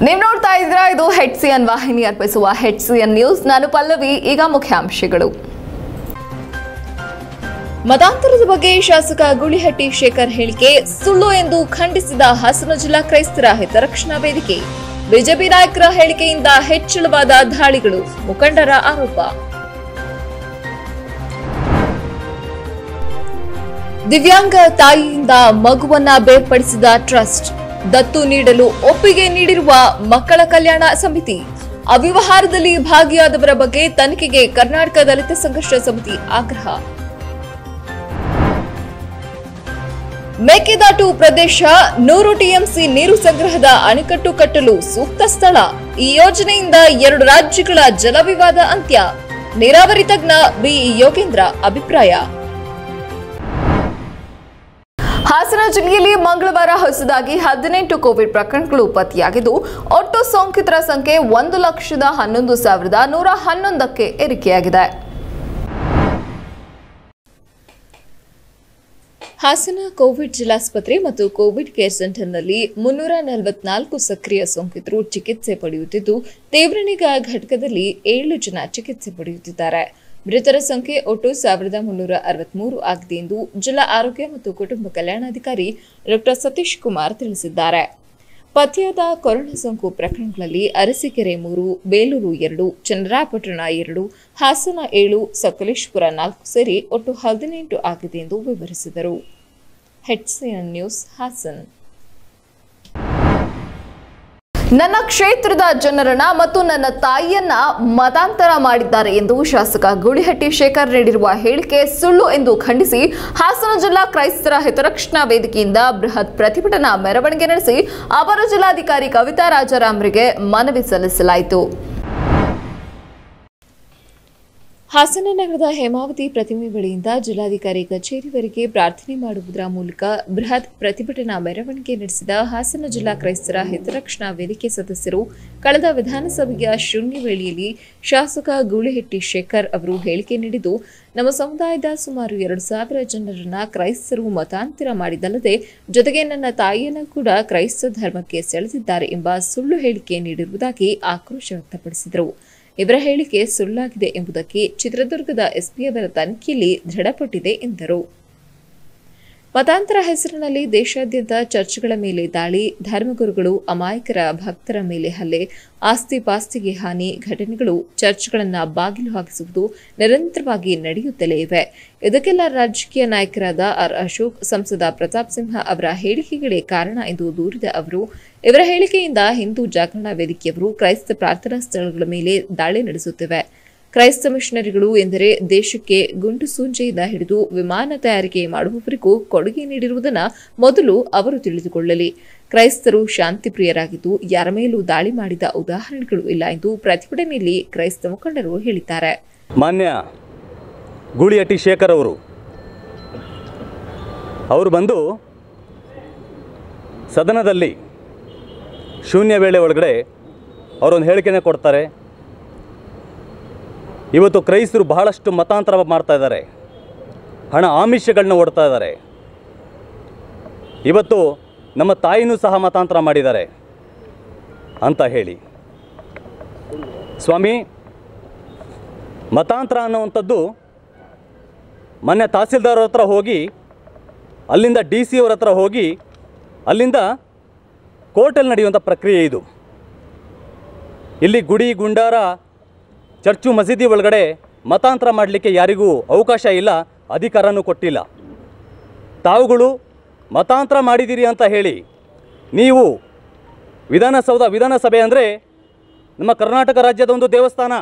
ನೀವು ನೋಡ್ತಾ ಇದ್ದೀರಾ ಇದು HCN ವಾಹಿನಿ ಅರ್ಪಿಸುವ HCN ನ್ಯೂಸ್. ನಾನು ಪಲ್ಲವಿ. ಈಗ ಮುಖ್ಯಾಂಶಗಳು. ಮತಾಂತರದ ಬಗ್ಗೆ ಶಾಸಕ ಗೂಳಿಹಟ್ಟಿ ಶೇಖರ್ ಹೇಳಿಕೆ ಸುಳ್ಳು ಎಂದು ಖಂಡಿಸಿದ ಹಾಸನ ಜಿಲ್ಲಾ ಕ್ರೈಸ್ತರ ಹಿತರಕ್ಷಣಾ ವೇದಿಕೆ. ಬಿಜೆಪಿ ನಾಯಕರ ಹೇಳಿಕೆಯಿಂದ ಹೆಚ್ಚಳವಾದ ದಾಳಿಗಳು, ಮುಖಂಡರ ಆರೋಪ. ದಿವ್ಯಾಂಗ ತಾಯಿಯಿಂದ ಮಗುವನ್ನ ಬೇರ್ಪಡಿಸಿದ ಟ್ರಸ್ಟ್, ದತ್ತು ನೀಡಲು ಒಪ್ಪಿಗೆ ನೀಡಿರುವ ಮಕ್ಕಳ ಕಲ್ಯಾಣ ಸಮಿತಿ. ಅವ್ಯವಹಾರದಲ್ಲಿ ಭಾಗಿಯಾದವರ ಬಗ್ಗೆ ತನಿಖೆಗೆ ಕರ್ನಾಟಕ ದಲಿತ ಸಂಘರ್ಷ ಸಮಿತಿ ಆಗ್ರಹ. ಮೇಕೆದಾಟು ಪ್ರದೇಶ 100 ಟಿಎಂಸಿ ನೀರು ಸಂಗ್ರಹದ ಅಣೆಕಟ್ಟು ಕಟ್ಟಲು ಸೂಕ್ತ ಸ್ಥಳ. ಈ ಯೋಜನೆಯಿಂದ 2 ರಾಜ್ಯಗಳ ಜಲ ವಿವಾದ ಅಂತ್ಯ. ನೀರಾವರಿ ತಜ್ಞ ಬಿ ಯೋಗೇಂದ್ರ ಅಭಿಪ್ರಾಯ. ಹಾಸನ ಜಿಲ್ಲೆಯಲ್ಲಿ ಮಂಗಳವಾರ ಹೊಸದಾಗಿ 18 ಕೋವಿಡ್ ಪ್ರಕರಣಗಳು ಪತ್ತೆಯಾಗಿದ್ದು, ಒಟ್ಟು ಸೋಂಕಿತರ ಸಂಖ್ಯೆ 1,11,111ಕ್ಕೆ ಏರಿಕೆಯಾಗಿದೆ. ಹಾಸನ ಕೋವಿಡ್ ಜಿಲ್ಲಾಸ್ಪತ್ರೆ ಮತ್ತು ಕೋವಿಡ್ ಕೇರ್ ಸೆಂಟರ್ನಲ್ಲಿ 344 ಸಕ್ರಿಯ ಸೋಂಕಿತರು ಚಿಕಿತ್ಸೆ ಪಡೆಯುತ್ತಿದ್ದು, ತೀವ್ರ ನಿಗಾ ಘಟಕದಲ್ಲಿ 7 ಜನ ಚಿಕಿತ್ಸೆ ಪಡೆಯುತ್ತಿದ್ದಾರೆ. ಮೃತರ ಸಂಖ್ಯೆ ಒಟ್ಟು 1363 ಆಗಿದೆ ಎಂದು ಜಿಲ್ಲಾ ಆರೋಗ್ಯ ಮತ್ತು ಕುಟುಂಬ ಕಲ್ಯಾಣಾಧಿಕಾರಿ ಡಾ ಸತೀಶ್ ಕುಮಾರ್ ತಿಳಿಸಿದ್ದಾರೆ. ಪತ್ತೆಯಾದ ಕೊರೋನಾ ಸೋಂಕು ಪ್ರಕರಣಗಳಲ್ಲಿ ಅರಸೀಕೆರೆ 3, ಬೇಲೂರು 2, ಚನ್ನರಾಯಪಟ್ಟಣ 2, ಹಾಸನ 7, ಸಕಲೇಶಪುರ 4 ಸೇರಿ ಒಟ್ಟು 18 ಆಗಿದೆ ಎಂದು ವಿವರಿಸಿದರು. HCN news Hassan. ನನ್ನ ಕ್ಷೇತ್ರದ ಜನರನ್ನ ಮತ್ತು ನನ್ನ ತಾಯಿಯನ್ನ ಮತಾಂತರ ಮಾಡಿದ್ದಾರೆ ಎಂದು ಶಾಸಕ ಗೂಳಿಹಟ್ಟಿ ಶೇಖರ್ ನೀಡಿರುವ ಹೇಳಿಕೆ ಸುಳ್ಳು ಎಂದು ಖಂಡಿಸಿ ಹಾಸನ ಜಿಲ್ಲಾ ಕ್ರೈಸ್ತರ ಹಿತರಕ್ಷಣಾ ವೇದಿಕೆಯಿಂದ ಬೃಹತ್ ಪ್ರತಿಭಟನಾ ಮೆರವಣಿಗೆ ನಡೆಸಿ ಅಪರ ಜಿಲ್ಲಾಧಿಕಾರಿ ಕವಿತಾ ರಾಜಾರಾಮ್ರಿಗೆ ಮನವಿ ಸಲ್ಲಿಸಲಾಯಿತು. ಹಾಸನ ನಗರದ ಹೇಮಾವತಿ ಪ್ರತಿಮೆ ಬಳಿಯಿಂದ ಜಿಲ್ಲಾಧಿಕಾರಿ ಕಚೇರಿವರೆಗೆ ಪ್ರಾರ್ಥನೆ ಮಾಡುವುದರ ಮೂಲಕ ಬೃಹತ್ ಪ್ರತಿಭಟನಾ ಮೆರವಣಿಗೆ ನಡೆಸಿದ ಹಾಸನ ಜಿಲ್ಲಾ ಕ್ರೈಸ್ತರ ಹಿತರಕ್ಷಣಾ ವೇದಿಕೆ ಸದಸ್ಯರು ಕಳೆದ ವಿಧಾನಸಭೆಯ ಶೂನ್ಯ ವೇಳೆಯಲ್ಲಿ ಶಾಸಕ ಗೂಳಿಹಟ್ಟಿ ಶೇಖರ್ ಅವರು ಹೇಳಿಕೆ ನೀಡಿದ್ದು, ನಮ್ಮ ಸಮುದಾಯದ ಸುಮಾರು 2,000 ಜನರನ್ನ ಕ್ರೈಸ್ತರು ಮತಾಂತರ ಮಾಡಿದಲ್ಲದೆ ಜೊತೆಗೆ ನನ್ನ ತಾಯಿಯನ್ನು ಕೂಡ ಕ್ರೈಸ್ತ ಧರ್ಮಕ್ಕೆ ಸೆಳೆದಿದ್ದಾರೆ ಎಂಬ ಸುಳ್ಳು ಹೇಳಿಕೆ ನೀಡಿರುವುದಾಗಿ ಆಕ್ರೋಶ ವ್ಯಕ್ತಪಡಿಸಿದರು. ಇವರ ಹೇಳಿಕೆ ಸುಳ್ಳಾಗಿದೆ ಎಂಬುದಕ್ಕೆ ಚಿತ್ರದುರ್ಗದ ಎಸ್ಪಿ ಅವರ ತನಿಖೆಯಲ್ಲಿ ದೃಢಪಟ್ಟಿದೆ ಎಂದರು. ಮತಾಂತರ ಹೆಸರಿನಲ್ಲಿ ದೇಶಾದ್ಯಂತ ಚರ್ಚ್ಗಳ ಮೇಲೆ ದಾಳಿ, ಧರ್ಮಗುರುಗಳು ಅಮಾಯಕರ ಭಕ್ತರ ಮೇಲೆ ಹಲ್ಲೆ, ಆಸ್ತಿ ಪಾಸ್ತಿಗೆ ಹಾನಿ ಘಟನೆಗಳು ಚರ್ಚ್ಗಳನ್ನು ಬಾಗಿಲು ಹಾಕಿಸುವುದು ನಿರಂತರವಾಗಿ ನಡೆಯುತ್ತಲೇ ಇವೆ. ಇದಕ್ಕೆಲ್ಲ ರಾಜಕೀಯ ನಾಯಕರಾದ ಆರ್ ಅಶೋಕ್, ಸಂಸದ ಪ್ರತಾಪ್ ಸಿಂಹ ಅವರ ಹೇಳಿಕೆಗಳೇ ಕಾರಣ ಎಂದು ದೂರಿದ ಅವರು, ಇವರ ಹೇಳಿಕೆಯಿಂದ ಹಿಂದೂ ಜಾಗರಣಾ ವೇದಿಕೆಯವರು ಕ್ರೈಸ್ತ ಪ್ರಾರ್ಥನಾ ಸ್ಥಳಗಳ ಮೇಲೆ ದಾಳಿ ನಡೆಸುತ್ತಿವೆ. ಕ್ರೈಸ್ತ ಮಿಷನರಿಗಳು ಎಂದರೆ ದೇಶಕ್ಕೆ ಗುಂಡು ಸೂಂಜೆಯಿಂದ ಹಿಡಿದು ವಿಮಾನ ತಯಾರಿಕೆ ಮಾಡುವವರೆಗೂ ಕೊಡುಗೆ ನೀಡಿರುವುದನ್ನು ಮೊದಲು ಅವರು ತಿಳಿದುಕೊಳ್ಳಲಿ. ಕ್ರೈಸ್ತರು ಶಾಂತಿಪ್ರಿಯರಾಗಿದ್ದು ಯಾರ ಮೇಲೂ ದಾಳಿ ಮಾಡಿದ ಉದಾಹರಣೆಗಳು ಇಲ್ಲ ಎಂದು ಪ್ರತಿಭಟನೆಯಲ್ಲಿ ಕ್ರೈಸ್ತ ಮುಖಂಡರು ಹೇಳಿದ್ದಾರೆ. ಮಾನ್ಯ ಗೂಳಿಹಟ್ಟಿ ಶೇಖರ್ ಅವರು ಬಂದು ಸದನದಲ್ಲಿ ಶೂನ್ಯ ವೇಳೆ ಒಳಗಡೆ ಅವರೊಂದು ಹೇಳಿಕೆನೇ ಕೊಡ್ತಾರೆ. ಇವತ್ತು ಕ್ರೈಸ್ತರು ಬಹಳಷ್ಟು ಮತಾಂತರ ಮಾಡ್ತಾ ಇದ್ದಾರೆ, ಹಣ ಆಮಿಷಗಳನ್ನ ಓಡ್ತಾ ಇದ್ದಾರೆ. ಇವತ್ತು ನಮ್ಮ ತಾಯಿನೂ ಸಹ ಮತಾಂತರ ಮಾಡಿದ್ದಾರೆ ಅಂತ ಹೇಳಿ, ಸ್ವಾಮಿ, ಮತಾಂತರ ಅನ್ನುವಂಥದ್ದು ಮೊನ್ನೆ ತಹಸೀಲ್ದಾರ್ ಹತ್ರ ಹೋಗಿ, ಅಲ್ಲಿಂದ DC ಅವರ ಹತ್ರ ಹೋಗಿ, ಅಲ್ಲಿಂದ ಕೋರ್ಟಲ್ಲಿ ನಡೆಯುವಂಥ ಪ್ರಕ್ರಿಯೆ ಇದು. ಇಲ್ಲಿ ಗುಡಿ ಗುಂಡಾರ ಚರ್ಚು ಮಸೀದಿ ಒಳಗಡೆ ಮತಾಂತರ ಮಾಡಲಿಕ್ಕೆ ಯಾರಿಗೂ ಅವಕಾಶ ಇಲ್ಲ, ಅಧಿಕಾರನೂ ಕೊಟ್ಟಿಲ್ಲ. ತಾವುಗಳು ಮತಾಂತರ ಮಾಡಿದ್ದೀರಿ ಅಂತ ಹೇಳಿ ನೀವು ವಿಧಾನಸಭೆ ಅಂದರೆ ನಮ್ಮ ಕರ್ನಾಟಕ ರಾಜ್ಯದ ಒಂದು ದೇವಸ್ಥಾನ,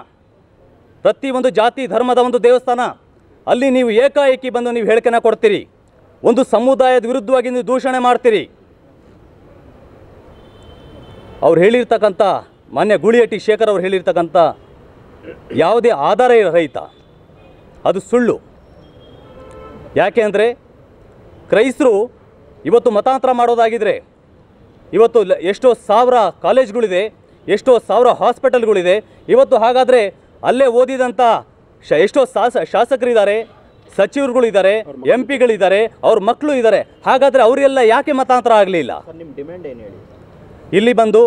ಪ್ರತಿಯೊಂದು ಜಾತಿ ಧರ್ಮದ ಒಂದು ದೇವಸ್ಥಾನ. ಅಲ್ಲಿ ನೀವು ಏಕಾಏಕಿ ಬಂದು ನೀವು ಹೇಳಿಕೆನ ಕೊಡ್ತೀರಿ, ಒಂದು ಸಮುದಾಯದ ವಿರುದ್ಧವಾಗಿ ನೀವು ದೂಷಣೆ ಮಾಡ್ತೀರಿ. ಅವ್ರು ಹೇಳಿರ್ತಕ್ಕಂಥ ಮಾನ್ಯ ಗೂಳಿಹಟ್ಟಿ ಶೇಖರ್ ಅವರು ಹೇಳಿರ್ತಕ್ಕಂಥ ಯಾವುದೇ ಆಧಾರ ರಹಿತ, ಅದು ಸುಳ್ಳು. ಯಾಕೆ ಅಂದರೆ ಕ್ರೈಸ್ತರು ಇವತ್ತು ಮತಾಂತರ ಮಾಡೋದಾಗಿದ್ದರೆ ಇವತ್ತು ಎಷ್ಟೋ ಸಾವಿರ ಕಾಲೇಜ್ಗಳಿದೆ, ಎಷ್ಟೋ ಸಾವಿರ ಹಾಸ್ಪಿಟಲ್ಗಳಿದೆ. ಇವತ್ತು ಹಾಗಾದರೆ ಅಲ್ಲೇ ಓದಿದಂಥ ಎಷ್ಟೋ ಶಾಸಕರಿದ್ದಾರೆ, ಸಚಿವರುಗಳಿದ್ದಾರೆ, MP ಗಳಿದ್ದಾರೆ, ಅವ್ರ ಮಕ್ಕಳು ಇದ್ದಾರೆ. ಹಾಗಾದರೆ ಅವರೆಲ್ಲ ಯಾಕೆ ಮತಾಂತರ ಆಗಲಿಲ್ಲ? ಇಲ್ಲಿ ಬಂದು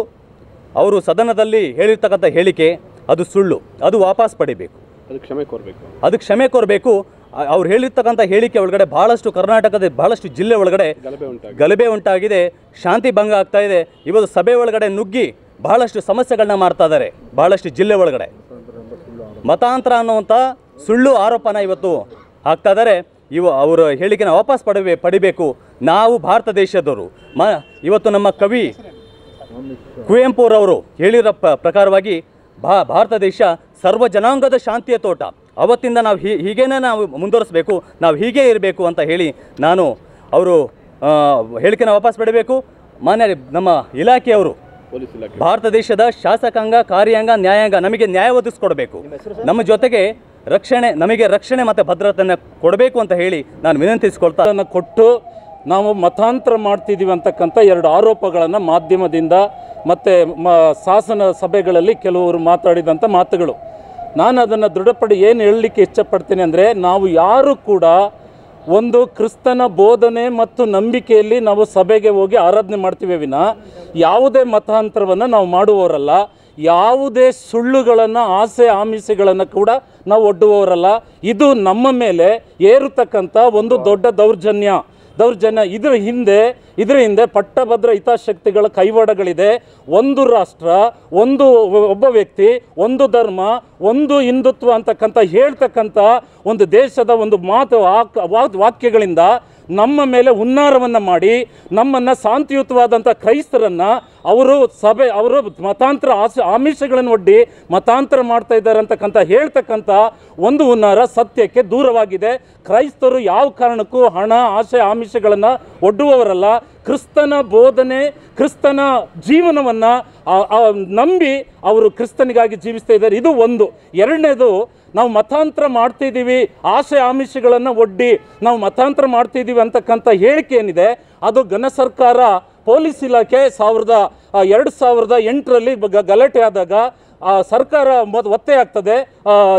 ಅವರು ಸದನದಲ್ಲಿ ಹೇಳಿರ್ತಕ್ಕಂಥ ಹೇಳಿಕೆ ಅದು ಸುಳ್ಳು, ಅದು ವಾಪಸ್ ಪಡಿಬೇಕು, ಅದಕ್ಕೆ ಕ್ಷಮೆ ಕೋರಬೇಕು. ಅವ್ರು ಹೇಳಿರ್ತಕ್ಕಂಥ ಹೇಳಿಕೆ ಒಳಗಡೆ ಭಾಳಷ್ಟು ಕರ್ನಾಟಕದ ಭಾಳಷ್ಟು ಜಿಲ್ಲೆ ಒಳಗಡೆ ಗಲಭೆ ಉಂಟಾಗಿದೆ, ಶಾಂತಿ ಭಂಗ ಆಗ್ತಾ ಇದೆ. ಇವತ್ತು ಸಭೆ ಒಳಗಡೆ ನುಗ್ಗಿ ಬಹಳಷ್ಟು ಸಮಸ್ಯೆಗಳನ್ನ ಮಾಡ್ತಾ ಇದ್ದಾರೆ. ಭಾಳಷ್ಟು ಜಿಲ್ಲೆ ಒಳಗಡೆ ಮತಾಂತರ ಅನ್ನುವಂಥ ಸುಳ್ಳು ಆರೋಪನ ಇವತ್ತು ಹಾಕ್ತಾ ಇದ್ದಾರೆ. ಅವರ ಹೇಳಿಕೆನ ವಾಪಸ್ ಪಡಿಬೇಕು. ನಾವು ಭಾರತ ದೇಶದವರು. ಇವತ್ತು ನಮ್ಮ ಕವಿ ಕುವೆಂಪುರವರು ಹೇಳಿರೋ ಪ್ರಕಾರವಾಗಿ ಭಾರತ ದೇಶ ಸರ್ವ ಜನಾಂಗದ ಶಾಂತಿಯ ತೋಟ. ಅವತ್ತಿಂದ ನಾವು ಹೀಗೇನೆ ನಾವು ಮುಂದುವರಿಸಬೇಕು, ನಾವು ಹೀಗೇ ಇರಬೇಕು ಅಂತ ಹೇಳಿ ನಾನು ಅವರು ಹೇಳಿಕೆನ ವಾಪಸ್ ಪಡಿಬೇಕು. ಮಾನ್ಯ ನಮ್ಮ ಇಲಾಖೆಯವರು, ಭಾರತ ದೇಶದ ಶಾಸಕಾಂಗ, ಕಾರ್ಯಾಂಗ, ನ್ಯಾಯಾಂಗ ನಮಗೆ ನ್ಯಾಯ ಒದಗಿಸ್ಕೊಡ್ಬೇಕು. ನಮ್ಮ ಜೊತೆಗೆ ನಮಗೆ ರಕ್ಷಣೆ ಮತ್ತು ಭದ್ರತೆಯನ್ನು ಕೊಡಬೇಕು ಅಂತ ಹೇಳಿ ನಾನು ವಿನಂತಿಸಿಕೊಳ್ತಾ ಕೊಟ್ಟು ನಾವು ಮತಾಂತರ ಮಾಡ್ತಿದ್ದೀವಿ ಅಂತಕ್ಕಂಥ 2 ಆರೋಪಗಳನ್ನು ಮಾಧ್ಯಮದಿಂದ ಮತ್ತು ಶಾಸನ ಸಭೆಗಳಲ್ಲಿ ಕೆಲವರು ಮಾತಾಡಿದಂಥ ಮಾತುಗಳು. ನಾನು ಅದನ್ನು ದೃಢಪಡಿ ಏನು ಹೇಳಲಿಕ್ಕೆ ಇಷ್ಟಪಡ್ತೀನಿ ಅಂದರೆ, ನಾವು ಯಾರು ಕೂಡ ಒಂದು ಕ್ರಿಸ್ತನ ಬೋಧನೆ ಮತ್ತು ನಂಬಿಕೆಯಲ್ಲಿ ನಾವು ಸಭೆಗೆ ಹೋಗಿ ಆರಾಧನೆ ಮಾಡ್ತೀವಿ ವಿನ ಯಾವುದೇ ಮತಾಂತರವನ್ನು ನಾವು ಮಾಡುವವರಲ್ಲ. ಯಾವುದೇ ಸುಳ್ಳುಗಳನ್ನು, ಆಸೆ ಆಮಿಷೆಗಳನ್ನು ಕೂಡ ನಾವು ಒಡ್ಡುವವರಲ್ಲ. ಇದು ನಮ್ಮ ಮೇಲೆ ಏರತಕ್ಕಂಥ ಒಂದು ದೊಡ್ಡ ದೌರ್ಜನ್ಯ. ಇದರ ಹಿಂದೆ ಪಟ್ಟಭದ್ರ ಹಿತಾಸಕ್ತಿಗಳ ಕೈವಾಡಗಳಿದೆ. ಒಂದು ರಾಷ್ಟ್ರ, ಒಬ್ಬ ವ್ಯಕ್ತಿ, ಒಂದು ಧರ್ಮ, ಒಂದು ಹಿಂದುತ್ವ ಅಂತಕ್ಕಂಥ ಹೇಳ್ತಕ್ಕಂಥ ಒಂದು ದೇಶದ ಒಂದು ವಾಕ್ಯಗಳಿಂದ ನಮ್ಮ ಮೇಲೆ ಹುನ್ನಾರವನ್ನು ಮಾಡಿ ನಮ್ಮನ್ನು ಶಾಂತಿಯುತವಾದಂಥ ಕ್ರೈಸ್ತರನ್ನು ಅವರು ಮತಾಂತರ ಆಮಿಷಗಳನ್ನು ಒಡ್ಡಿ ಮತಾಂತರ ಮಾಡ್ತಾ ಇದ್ದಾರೆ ಅಂತಕ್ಕಂಥ ಹೇಳ್ತಕ್ಕಂಥ ಒಂದು ಹುನ್ನಾರ ಸತ್ಯಕ್ಕೆ ದೂರವಾಗಿದೆ. ಕ್ರೈಸ್ತರು ಯಾವ ಕಾರಣಕ್ಕೂ ಹಣ, ಆಸೆ, ಆಮಿಷಗಳನ್ನು ಒಡ್ಡುವವರಲ್ಲ. ಕ್ರಿಸ್ತನ ಬೋಧನೆ, ಕ್ರಿಸ್ತನ ಜೀವನವನ್ನು ನಂಬಿ ಅವರು ಕ್ರಿಸ್ತನಿಗಾಗಿ ಜೀವಿಸ್ತಾ ಇದ್ದಾರೆ. ಇದು ಒಂದು. ಎರಡನೇದು, ನಾವು ಮತಾಂತರ ಮಾಡ್ತಿದ್ದೀವಿ, ಆಸೆ ಆಮಿಷಗಳನ್ನು ಒಡ್ಡಿ ನಾವು ಮತಾಂತರ ಮಾಡ್ತಿದ್ದೀವಿ ಅಂತಕ್ಕಂಥ ಹೇಳಿಕೆ ಏನಿದೆ ಅದು ಘನ ಸರ್ಕಾರ, ಪೊಲೀಸ್ ಇಲಾಖೆ 2008ರಲ್ಲಿ ಗಲಾಟೆ ಆದಾಗ ಸರ್ಕಾರ ಒತ್ತೆ ಆಗ್ತದೆ.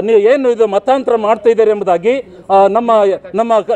ನೀವು ಏನು ಇದು ಮತಾಂತರ ಮಾಡ್ತಾ ಇದ್ದಾರೆ ಎಂಬುದಾಗಿ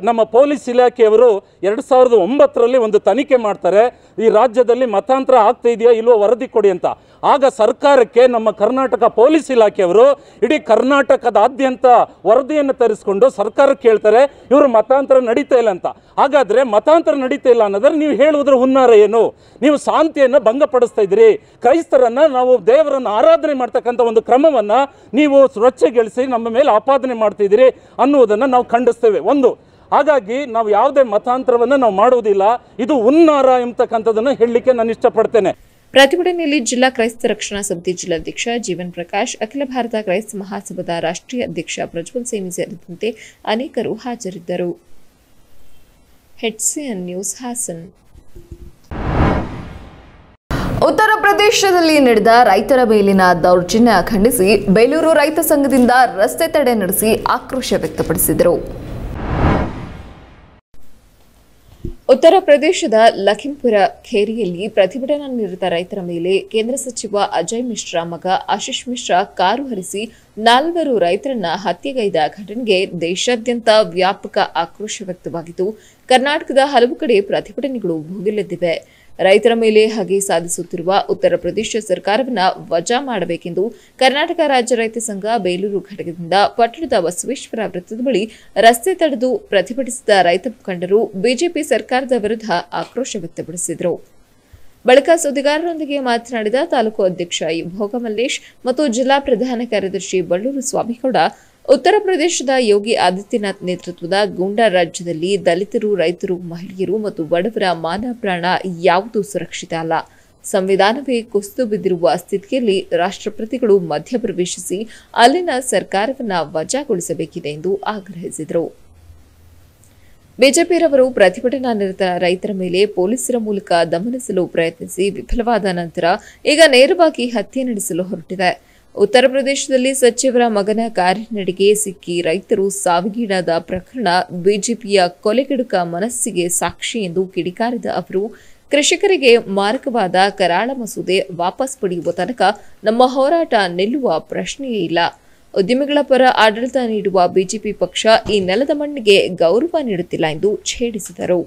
ನಮ್ಮ ಪೊಲೀಸ್ ಇಲಾಖೆಯವರು 2009ರಲ್ಲಿ ಒಂದು ತನಿಖೆ ಮಾಡ್ತಾರೆ. ಈ ರಾಜ್ಯದಲ್ಲಿ ಮತಾಂತರ ಆಗ್ತಾ ಇದೆಯಾ ಇಲ್ವೋ ವರದಿ ಕೊಡಿ ಅಂತ. ಆಗ ಸರ್ಕಾರಕ್ಕೆ ನಮ್ಮ ಕರ್ನಾಟಕ ಪೊಲೀಸ್ ಇಲಾಖೆಯವರು ಇಡೀ ಕರ್ನಾಟಕದಾದ್ಯಂತ ವರದಿಯನ್ನು ತರಿಸ್ಕೊಂಡು ಸರ್ಕಾರಕ್ಕೆ ಹೇಳ್ತಾರೆ ಇವರು ಮತಾಂತರ ನಡೀತಾ ಇಲ್ಲ ಅಂತ. ಹಾಗಾದರೆ ಮತಾಂತರ ನಡೀತಾ ಇಲ್ಲ ಅನ್ನೋದ್ರೆ ನೀವು ಹೇಳುವುದರ ಹುನ್ನಾರ ಏನು? ನೀವು ಶಾಂತಿಯನ್ನು ಭಂಗಪಡಿಸ್ತಾ ಇದ್ದೀರಿ. ಕ್ರೈಸ್ತರನ್ನು, ನಾವು ದೇವರನ್ನು ಆರಾಧನೆ ಮಾಡ್ತಕ್ಕಂಥ ಒಂದು ಕ್ರಮವನ್ನು ನೀವು ಸ್ವಚ್ಛಗೊಳಿಸಿ ನಮ್ಮ ಮೇಲೆ ಆಪಾದನೆ ಮಾಡ್ತಿದ್ದೀರಿ ಅನ್ನುವುದನ್ನು ನಾವು ಖಂಡಿಸ್ತೇವೆ. ಒಂದು, ಹಾಗಾಗಿ ನಾವು ಯಾವುದೇ ಮತಾಂತರವನ್ನು ನಾವು ಮಾಡುವುದಿಲ್ಲ. ಇದು ಹುನ್ನಾರ ಎಂಬತಕ್ಕಂಥದ್ದನ್ನು ಹೇಳಲಿಕ್ಕೆ ನಾನು ಇಷ್ಟಪಡ್ತೇನೆ. ಪ್ರತಿಭಟನೆಯಲ್ಲಿ ಜಿಲ್ಲಾ ಕ್ರೈಸ್ತ ರಕ್ಷಣಾ ಸಮಿತಿ ಜಿಲ್ಲಾಧ್ಯಕ್ಷ ಜೀವನ್ ಪ್ರಕಾಶ್, ಅಖಿಲ ಭಾರತ ಕ್ರೈಸ್ತ ಮಹಾಸಭಾದ ರಾಷ್ಟ್ರೀಯ ಅಧ್ಯಕ್ಷ ಪ್ರಜ್ವಲ್ ಸೇಮಿ ಸೇರಿದಂತೆ ಅನೇಕರು ಹಾಜರಿದ್ದರು. HCN news Hassan. ಉತ್ತರ ಪ್ರದೇಶದಲ್ಲಿ ನಡೆದ ರೈತರ ಮೇಲಿನ ದೌರ್ಜನ್ಯ ಖಂಡಿಸಿ ಬೇಲೂರು ರೈತ ಸಂಘದಿಂದ ರಸ್ತೆ ತಡೆ ನಡೆಸಿ ಆಕ್ರೋಶ ವ್ಯಕ್ತಪಡಿಸಿದರು. ಉತ್ತರ ಪ್ರದೇಶದ ಲಖೀಂಪುರ ಖೇರಿಯಲ್ಲಿ ಪ್ರತಿಭಟನಾ ನಿರತ ರೈತರ ಮೇಲೆ ಕೇಂದ್ರ ಸಚಿವ ಅಜಯ್ ಮಿಶ್ರಾ ಮಗ ಆಶೀಶ್ ಮಿಶ್ರಾ ಕಾರು ಹರಿಸಿ 4 ರೈತರನ್ನ ಹತ್ಯೆಗೈದ ಘಟನೆಗೆ ದೇಶಾದ್ಯಂತ ವ್ಯಾಪಕ ಆಕ್ರೋಶ ವ್ಯಕ್ತವಾಗಿದ್ದು, ಕರ್ನಾಟಕದ ಹಲವು ಕಡೆ ಪ್ರತಿಭಟನೆಗಳು ಭುಗಿಲೆದ್ದಿವೆ. ರೈತರ ಮೇಲೆ ಹಗೆ ಸಾಧಿಸುತ್ತಿರುವ ಉತ್ತರ ಪ್ರದೇಶ ಸರ್ಕಾರವನ್ನು ವಜಾ ಮಾಡಬೇಕೆಂದು ಕರ್ನಾಟಕ ರಾಜ್ಯ ರೈತ ಸಂಘ ಬೇಲೂರು ಘಟಕದಿಂದ ಪಟ್ಟಣದ ಬಸವೇಶ್ವರ ವೃತ್ತದ ಬಳಿ ರಸ್ತೆ ತಡೆದು ಪ್ರತಿಭಟಿಸಿದ ರೈತ ಮುಖಂಡರು ಬಿಜೆಪಿ ಸರ್ಕಾರದ ವಿರುದ್ಧ ಆಕ್ರೋಶ ವ್ಯಕ್ತಪಡಿಸಿದರು. ಬಳಿಕ ಸುದ್ದಿಗಾರರೊಂದಿಗೆ ಮಾತನಾಡಿದ ತಾಲೂಕು ಅಧ್ಯಕ್ಷ ಭೋಗಮಲ್ಲೇಶ್ ಮತ್ತು ಜಿಲ್ಲಾ ಪ್ರಧಾನ ಕಾರ್ಯದರ್ಶಿ ಬಳ್ಳೂರು ಸ್ವಾಮಿಗೌಡ, ಉತ್ತರ ಪ್ರದೇಶದ ಯೋಗಿ ಆದಿತ್ಯನಾಥ್ ನೇತೃತ್ವದ ಗೂಂಡಾ ರಾಜ್ಯದಲ್ಲಿ ದಲಿತರು, ರೈತರು, ಮಹಿಳೆಯರು ಮತ್ತು ಬಡವರ ಮಾನ ಪ್ರಾಣ ಯಾವುದೂ ಸುರಕ್ಷಿತ ಅಲ್ಲ. ಸಂವಿಧಾನವೇ ಕುಸಿದು ಬಿದ್ದಿರುವ ಸ್ಥಿತಿಯಲ್ಲಿ ರಾಷ್ಟ್ರಪತಿಗಳು ಮಧ್ಯಪ್ರವೇಶಿಸಿ ಅಲ್ಲಿನ ಸರ್ಕಾರವನ್ನು ವಜಾಗೊಳಿಸಬೇಕಿದೆ ಎಂದು ಆಗ್ರಹಿಸಿದರು. ಬಿಜೆಪಿಯರವರು ಪ್ರತಿಭಟನಾ ನಿರತ ರೈತರ ಮೇಲೆ ಪೊಲೀಸರ ಮೂಲಕ ದಮನಿಸಲು ಪ್ರಯತ್ನಿಸಿ ವಿಫಲವಾದ ನಂತರ ಈಗ ನೇರವಾಗಿ ಹತ್ಯೆ ನಡೆಸಲು ಹೊರಟಿದೆ. ಉತ್ತರ ಪ್ರದೇಶದಲ್ಲಿ ಸಚಿವರ ಮಗನ ಕಾರಿನಡಿಗೆ ಸಿಕ್ಕಿ ರೈತರು ಸಾವಿಗೀಡಾದ ಪ್ರಕರಣ ಬಿಜೆಪಿಯ ಕೊಲೆಗಡುಕ ಮನಸ್ಸಿಗೆ ಸಾಕ್ಷಿ ಎಂದು ಕಿಡಿಕಾರಿದ ಅವರು, ಕೃಷಿಕರಿಗೆ ಮಾರಕವಾದ ಕರಾಳ ಮಸೂದೆ ವಾಪಸ್ ಪಡೆಯುವ ತನಕ ನಮ್ಮ ಹೋರಾಟ ನಿಲ್ಲುವ ಪ್ರಶ್ನೆಯೇ ಇಲ್ಲ. ಉದ್ಯಮಿಗಳ ಪರ ಆಡಳಿತ ನೀಡುವ ಬಿಜೆಪಿ ಪಕ್ಷ ಈ ನೆಲದ ಮಣ್ಣಿಗೆ ಗೌರವ ನೀಡುತ್ತಿಲ್ಲ ಎಂದು ಛೇಡಿಸಿದರು.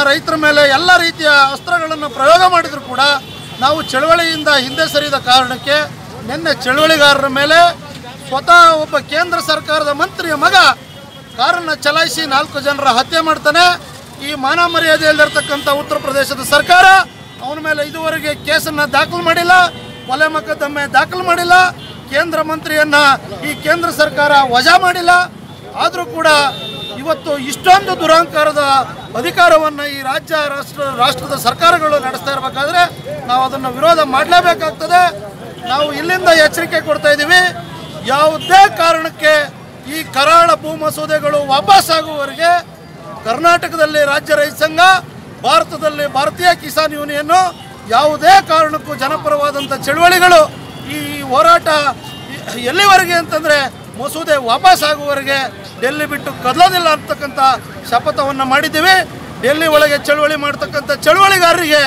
ರೈತರ ಮೇಲೆ ಎಲ್ಲ ರೀತಿಯ ಅಸ್ತ್ರಗಳನ್ನು ಪ್ರಯೋಗ ಮಾಡಿದ್ರು ಕೂಡ ನಾವು ಚಳವಳಿಯಿಂದ ಹಿಂದೆ ಸರಿದ ಕಾರಣಕ್ಕೆ ನಿನ್ನೆ ಚಳವಳಿಗಾರರ ಮೇಲೆ ಸ್ವತಃ ಒಬ್ಬ ಕೇಂದ್ರ ಸರ್ಕಾರದ ಮಂತ್ರಿಯ ಮಗ ಕಾರನ್ನು ಚಲಾಯಿಸಿ 4 ಜನರ ಹತ್ಯೆ ಮಾಡ್ತಾನೆ. ಈ ಮಾನ ಮರ್ಯಾದೆಯಲ್ಲಿರ್ತಕ್ಕಂಥ ಉತ್ತರ ಪ್ರದೇಶದ ಸರ್ಕಾರ ಅವನ ಮೇಲೆ ಇದುವರೆಗೆ ಕೇಸನ್ನು ದಾಖಲು ಮಾಡಿಲ್ಲ, ಕೊಲೆ ಮೊಕದ್ದಮೆ ದಾಖಲು ಮಾಡಿಲ್ಲ, ಕೇಂದ್ರ ಮಂತ್ರಿಯನ್ನು ಈ ಕೇಂದ್ರ ಸರ್ಕಾರ ವಜಾ ಮಾಡಿಲ್ಲ. ಆದರೂ ಕೂಡ ಇವತ್ತು ಇಷ್ಟೊಂದು ದುರಹಂಕಾರದ ಅಧಿಕಾರವನ್ನು ಈ ರಾಷ್ಟ್ರದ ಸರ್ಕಾರಗಳು ನಡೆಸ್ತಾ ಇರಬೇಕಾದ್ರೆ ನಾವು ಅದನ್ನು ವಿರೋಧ ಮಾಡಲೇಬೇಕಾಗ್ತದೆ. ನಾವು ಇಲ್ಲಿಂದ ಎಚ್ಚರಿಕೆ ಕೊಡ್ತಾ ಇದ್ದೀವಿ, ಯಾವುದೇ ಕಾರಣಕ್ಕೆ ಈ ಕರಾಳ ಭೂ ಮಸೂದೆಗಳು ವಾಪಸ್ ಆಗುವವರೆಗೆ ಕರ್ನಾಟಕದಲ್ಲಿ ರಾಜ್ಯ ರೈತ ಸಂಘ, ಭಾರತದಲ್ಲಿ ಭಾರತೀಯ ಕಿಸಾನ್ ಯೂನಿಯನ್ನು ಯಾವುದೇ ಕಾರಣಕ್ಕೂ ಜನಪರವಾದಂಥ ಚಳುವಳಿಗಳು ಈ ಹೋರಾಟ ಎಲ್ಲಿವರೆಗೆ ಅಂತಂದರೆ ಮಸೂದೆ ವಾಪಸ್ ಆಗುವವರೆಗೆ ಡೆಲ್ಲಿ ಬಿಟ್ಟು ಕದಲೋದಿಲ್ಲ ಅಂತಕ್ಕಂಥ ಶಪಥವನ್ನು ಮಾಡಿದ್ದೀವಿ. ಡೆಲ್ಲಿ ಒಳಗೆ ಚಳುವಳಿ ಮಾಡ್ತಕ್ಕಂಥ ಚಳುವಳಿಗಾರರಿಗೆ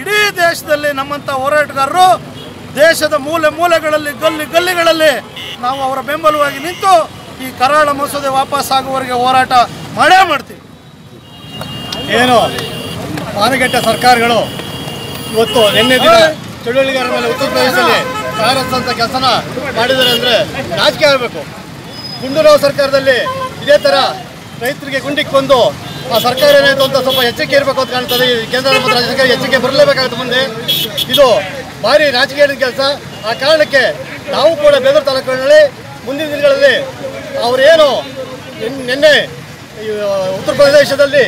ಇಡೀ ದೇಶದಲ್ಲಿ ನಮ್ಮಂಥ ಹೋರಾಟಗಾರರು ದೇಶದ ಮೂಲೆ ಮೂಲೆಗಳಲ್ಲಿ ಗಲ್ಲಿಗಳಲ್ಲಿ ನಾವು ಅವರ ಬೆಂಬಲವಾಗಿ ನಿಂತು ಈ ಕರಾಳ ಮಸೂದೆ ವಾಪಸ್ ಆಗುವವರೆಗೆ ಹೋರಾಟ ಮಾಡೇ ಮಾಡ್ತೀವಿ. ಏನು ಮಾನಗೆಟ್ಟ ಸರ್ಕಾರಗಳು ಇವತ್ತು ನಿನ್ನೆ ದಿನ ಚಳುವಳಿಗಾರರ ಮೇಲೆ ಉತ್ತರ ಪ್ರದೇಶದಲ್ಲಿ ಕಾರಸ್ತಂಥ ಕೆಲಸನ ಮಾಡಿದ್ದಾರೆ ಅಂದರೆ ನಾಚಿಕೆ ಆಗಬೇಕು. ಗುಂಡೂರಾವ್ ಸರ್ಕಾರದಲ್ಲಿ ಇದೇ ಥರ ರೈತರಿಗೆ ಗುಂಡಿಗೆ ಬಂದು ಆ ಸರ್ಕಾರ ಏನಾಯಿತು ಅಂತ ಸ್ವಲ್ಪ ಎಚ್ಚರಿಕೆ ಇರಬೇಕು ಅಂತ ಕಾಣ್ತದೆ. ಕೇಂದ್ರ ಮತ್ತು ರಾಜ್ಯ ಸರ್ಕಾರ ಎಚ್ಚರಿಕೆ ಬರಲೇಬೇಕಾಗುತ್ತೆ ಮುಂದೆ. ಇದು ಭಾರಿ ನಾಚಿಕೆಯ ಕೆಲಸ. ಆ ಕಾರಣಕ್ಕೆ ನಾವು ಕೂಡ ಬೇಲೂರು ತಾಲೂಕಿನಲ್ಲಿ ಮುಂದಿನ ದಿನಗಳಲ್ಲಿ ಅವರೇನು ನಿನ್ನೆ ಉತ್ತರ ಪ್ರದೇಶದಲ್ಲಿ